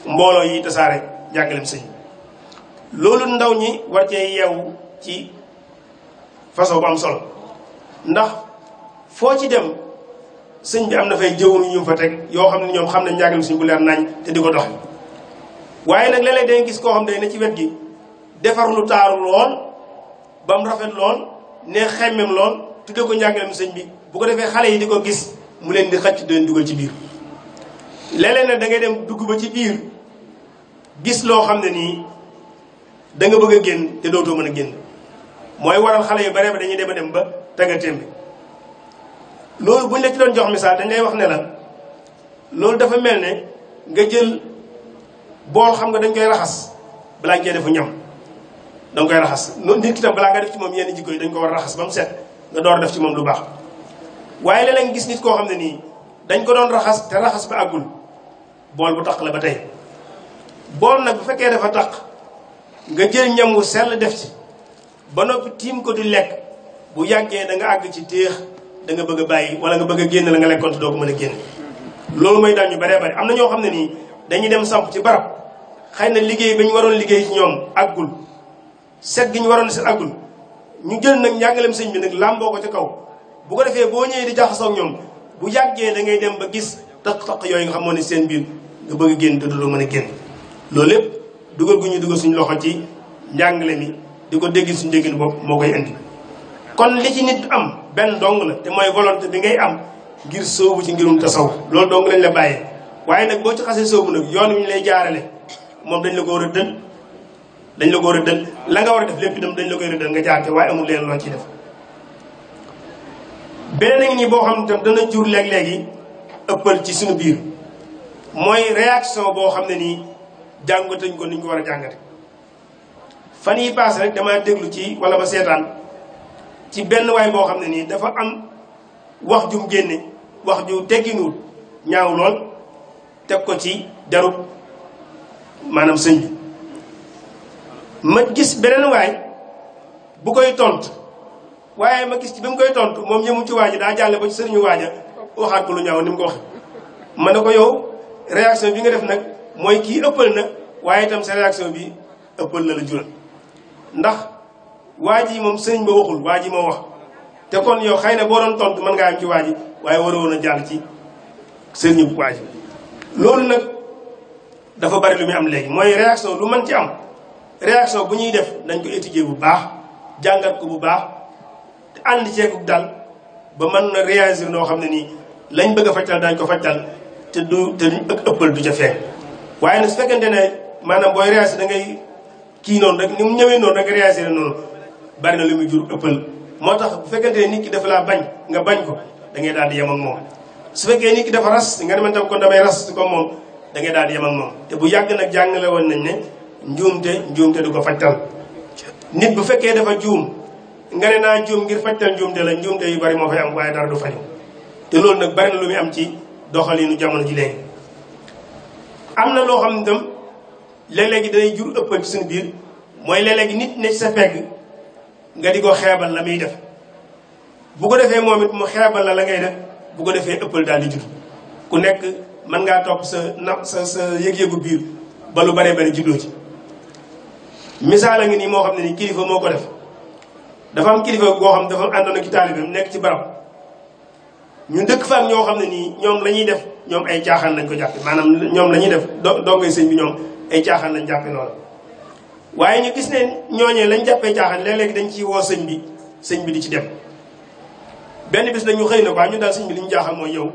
[SPEAKER 2] mbooloo yi tasaare njàngalem sëñ bi loolu ndaw ñi war cee yeewu ci façon bu am solo ndax foo ci dem sëñ bi am na fay jëwru ñu fa teg yoo xam ne ñoom xam nañ njàngalem sëñ bu leer nañ te di ko dox waaye nag léeg-léeg dangay gis koo xam ne ci wet gi defar lu taaru lool ba mu rafet lool ne xemmem lool tudde ko njàngalem sëñ bi bu ko defee xale yi di ko gis mu leen di xëcc di leen dugal ci biir léeg-léeg nag da ngay dem dugg ba ci biir gis loo xam ne nii da nga bëgg a génn te dootoo mën a génn mooy waral xale yu bare ba dañuy dem a dem ba tagga témbi loolu buñ la ci doon jox misaal dañ lay wax ne la loolu dafa mel ne nga jël bool xam nga dañ koy raxas balaa nga defu ñam danga koy raxas nit ki tam balaa nga def ci moom yenn jikko yi dañ ko war a raxas ba mu set nga door def ci moom lu baax waaye léeg-léeg gis nit koo xam ne nii dañ ko doon raxas te raxas ba àggul bool bu taq la ba tey bool nag bu fekkee dafa taq nga jël ñam wu sell def ci ba noppi tiim ko di lekk bu yàggee da nga àgg ci téex da nga bëgg a bàyyi wala nga bëgg a génn la nga lekkoon te doo ko mën a génn loolu mooy daal ñu baree bari am na ñoo xam ne nii dañuy dem samp ci barab xëy na liggéey ba ñu waroon liggéey ci ñoom àggul set gi ñu waroon set àggul ñu jël nag njàngalem sëñ bi nag làmboo ko ci kaw bu ko defee boo ñëwee di jaxasoo ak ñoom bu yàggee da ngay dem ba gis taq-taq yooyu nga xamoon ne seen biir nga bëgg a génn te doo mën a génn loolu lépp dugal gu ñu dugal suñu loxo ci njàngale mi di ko dégg suñu déggin bopp moo koy indi kon li ci nit am benn dong la te mooy volonté bi ngay am ngir sóobu ci ngirum tasaw loolu dong lañ la bàyyee waaye nag boo ci xasee sóobu nag yoon wi ñu lay jaarale moom dañ la ko rëddal la nga war a def lépp itam dañ la koy rëddal nga jaar te waaye amul leen loo ciy def beneen a ngi nii boo xam ne tam dana jur léeg-léegi ëppal ci suñu biir mooy réaction boo xam ne nii jàngatañ ko ni ñu ko war a jàngate fan yi paase rek dama déglu ci wala ma seetaan ci benn waay boo xam ne nii dafa am wax jum génne wax ju tegginuwut ñaaw lool teg ko ci jarut maanaam sëñ bi ma gis beneen waay bu koy tontu waaye ma gis ci bi mu koy tontu moom yëmu ci waaja daa jàlle ba ci sëriñu waaja waxaat ko lu ñaaw ni mu ko waxe ma ne ko yow réaction bi nga def nag mooy kii ëppal na waaye itam sa réaction bi ëppal na la jural ndax waa ji moom sëñ ba waxul waa ji moo wax te kon yow xëy na boo doon tontu mën ngaa am ci waa ji waaye waroon a jàll ci sëñ bu waa ji loolu nag dafa bari lu muy am léegi mooy réaction lu mën ci am réaction bu ñuy def nañ ko étudier bu baax jàngat ko bu baax te ànd ceeku dal ba mën na réagir noo xam ne nii lañ bëgg a fajtal dañ ko fajtal te ëppal du ca feeñ waaye nag su fekkente ne maanaam booy réagir da ngay kii noonu rek ni mu ñëwee noonu rek réagir noonu bari na lu muy jur ëppal moo tax bu fekkente ne nit ki dafa laa bañ nga bañ ko da ngay daal di yem ak moom su fekkee nit ki dafa ras nga deman tam kon damay ras ko moom da ngay daal di yem ak moom te bu yàgg nag jàngale woon nañ ne njuumte du ko fajtal nit bu fekkee dafa juum nga ne naa juum ngir fajtal njuumte la njuumte yu bari moo fay am waaye dara du faju te loolu nag bari na lu muy am ci doxalinu jamono ji léegi am na loo xam ne itam léeg-léegi danay jur ëppal ci suñu biir mooy léeg-léegi nit ne ci sa pegg nga di ko xeebal la muy def bu ko defee moom it mu xeebal la ngay def bu ko defee ëppal daal di jur ku nekk mën ngaa topp sa yëg-yëgu biir ba lu baree bari juddoo ci misaal a ngi nii moo xam ne nii kilifa moo ko def dafa am kilifa goo xam dafa àndoon ak taalibeem nekk ci barab ñu dëkk fa ak ñoo xam ne nii ñoom la ñuy def ñoom ay caaxaan lañ ko jàppe maanaam ñoom la ñuy def dongay sëñ bi ñoom ay caaxaan lañ jàppe loolu waaye ñu gis ne ñooñee lañ jàppee caaxaan léeg-léegi dañ ciy woo sëñ bi di ci dem benn bis nag ñu xëy na quoi ñu daal sëñ bi li ñu jaaxal mooy yow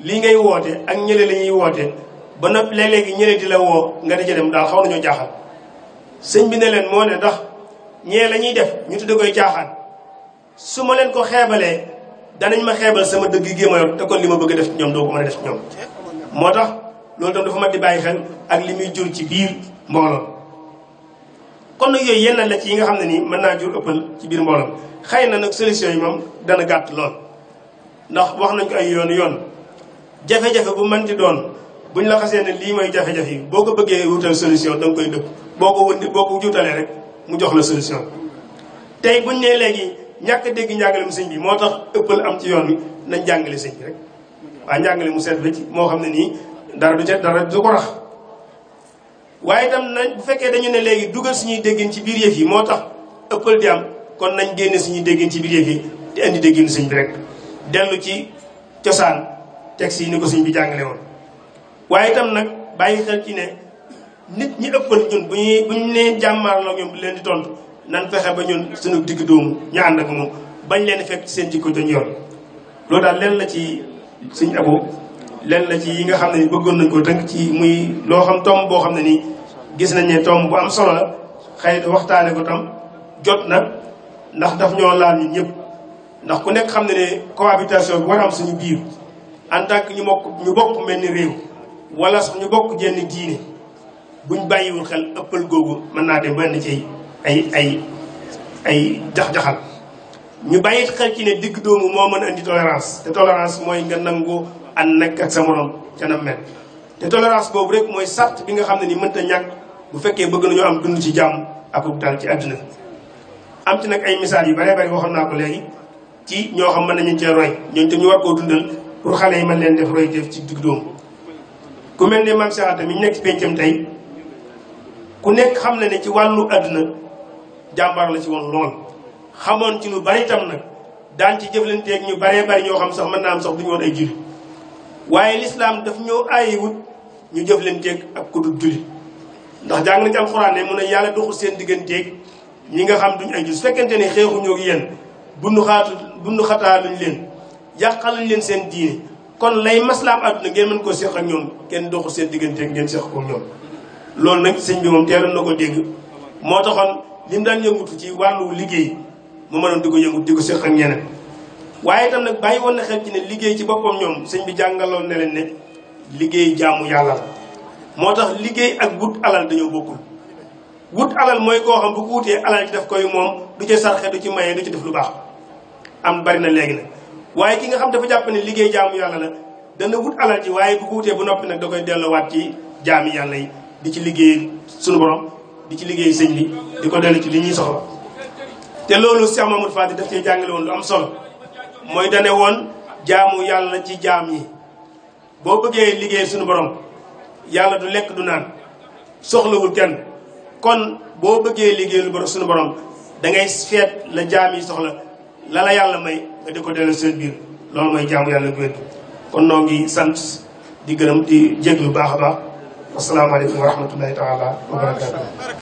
[SPEAKER 2] lii ngay woote ak ñële la ñuy woote ba noppi léeg-léegi ñële di la woo nga di ci dem daal xaw nañoo jaaxal sëñ bi ne leen moo ne ndax ñee la ñuy def ñu tudde koy caaxaan su ma leen ko xeebalee danañ ma xeebal sama dëgg gi ma yor te kon li ma bëgg a def ci ñoom doo ko mën a def ci ñoom moo tax loolu tam dafa mat di bàyyi xel ak li muy jur ci biir mbooloo kon nag yooyu yenn la ci yi nga xam ne nii mën naa jur ëppal ci biir mbooloo xëy na nag solution yi moom dana gàtt lool ndax wax nañ ko ay yoon jafe-jafe bu mënti doon buñ la xasee ne lii mooy jafe-jafe yi boo ko bëggee wutal solution da nga koy dëpp boo ko juutalee rek mu jox la solution tey buñ nee léegi ñàkk dégg njàngalem sëñ bi moo tax ëppal am ci yoon wi nañ jàngale sëñ bi rek waaye njàngale mu seet ci moo xam ne nii dara du ko rax waaye itam nañ bu fekkee dañu ne léegi dugal suñuy déggin ci biir yëf yi moo tax ëppal di am kon nañ génne suñuy déggin ci biir yëf yi di indi déggin sëñ bi rek dellu ci cosaan texte yi ni ko sëñ bi jàngale woon waaye itam nag bàyyi xel ci ne nit ñi ëppal ñun bu ñu nee jàmmaarloo ñoom leen di tontu nan fexe ba ñun suñu digg doomu ñu ànd ak moom bañ leen fekk ci seen jikko dañu yor loolu daal leen la ci suñ abo leen la ci yi nga xam ne ni bëggoon nañ ko tënk ci muy loo xam tomb boo xam ne nii gis nañ ne tomb bu am solo la xëy na waxtaane ko tam jot na ndax daf ñoo laal ñun ñëpp ndax ku nekk xam ne ne cohabitation bi war a am suñu biir en tant que ñu bokk mel ni réew wala sax ñu bokk jenn diine buñ bàyyiwul xel ëppal googu mën naa dem benn ci ay jax-jaxal ñu bàyyi xel ci ne digg doomu moo mën a indi tolérance te tolérance mooy nga nangu ànd nekk ak sa morom ca na mel te tolérance boobu rek mooy sart bi nga xam ne ni mënta ñàkk bu fekkee bëgg nañoo am dund ci jàmm ak dal ci àdduna am ci nag ay misaal yu bare bari waxoon naa ko léegi ci ñoo xam mën nañu cee roy ñooñu te ñu war koo dundal pour xale yi mën leen def roy def ci digg doomu ku mel ne Mame Cheikh Anta mi ñu nekk ci pencam tey ku nekk xam na ne ci wàllu àdduna jàmbaar la ci woon lool xamoon ci lu bari tam nag daan ci jëflanteeg ñu baree bari ñoo xam sax mën naa am sax duñu woon ay jullit waaye lislaam daf ñoo aayiwut ñu jëflanteeg ak ku dul jullit ndax jàng na ci alxuraan ne mun a yàlla doxul seen digganteeg ñi nga xam duñ ay jullit su fekkente ne xeexuñoo ak yéen bundu xataaluñ leen yàqaluñ leen seen diine kon lay maslaam àdduna ngeen mën koo seq ak ñoom kenn doxul seen digganteeg ngeen seq ko ñoom loolu nag sëñ bi moom teeloon na ko dégg moo taxoon li mu daan yëngutu ci wàllu liggéey mu mënoon di ko yëngut di ko seq ak ñeneen waaye itam nag bàyyi woon na xel ci ne liggéey ci boppam ñoom sëñ bi jàngaloon ne leen ne liggéey jaamu yàlla la moo tax liggéey ak wut alal dañoo bokkul wut alal mooy koo xam bu ko wutee alal ci daf koy moom du ci sarxe du ci maye du ci def lu baax am bari na léegi nag waaye ki nga xam dafa jàpp ne liggéey jaamu yàlla la dana wut alal ci waaye bu ko wutee bu noppi nag da koy delloowaat ci jaami yàlla yi di ci liggéey sunu borom di ci liggéey sëñ bi di ko dellu ci li ñuy soxla te loolu Cheikh Mamadou Fadi daf cee jàngale woon lu am solo mooy dane woon jaamu yàlla ci jaam yi boo bëggee liggéey sunu borom yàlla du lekk du naan soxlawul kenn kon boo bëggee liggéeyal borom suñu borom da ngay feet la jaam yi soxla la la yàlla may nga di ko delloo seen biir loolu mooy jaamu yàlla gu wér kon noo ngi sant di gërëm di jéglu baax a baax asalaamaaleykum wa rahmatullahi taala wa barakatuh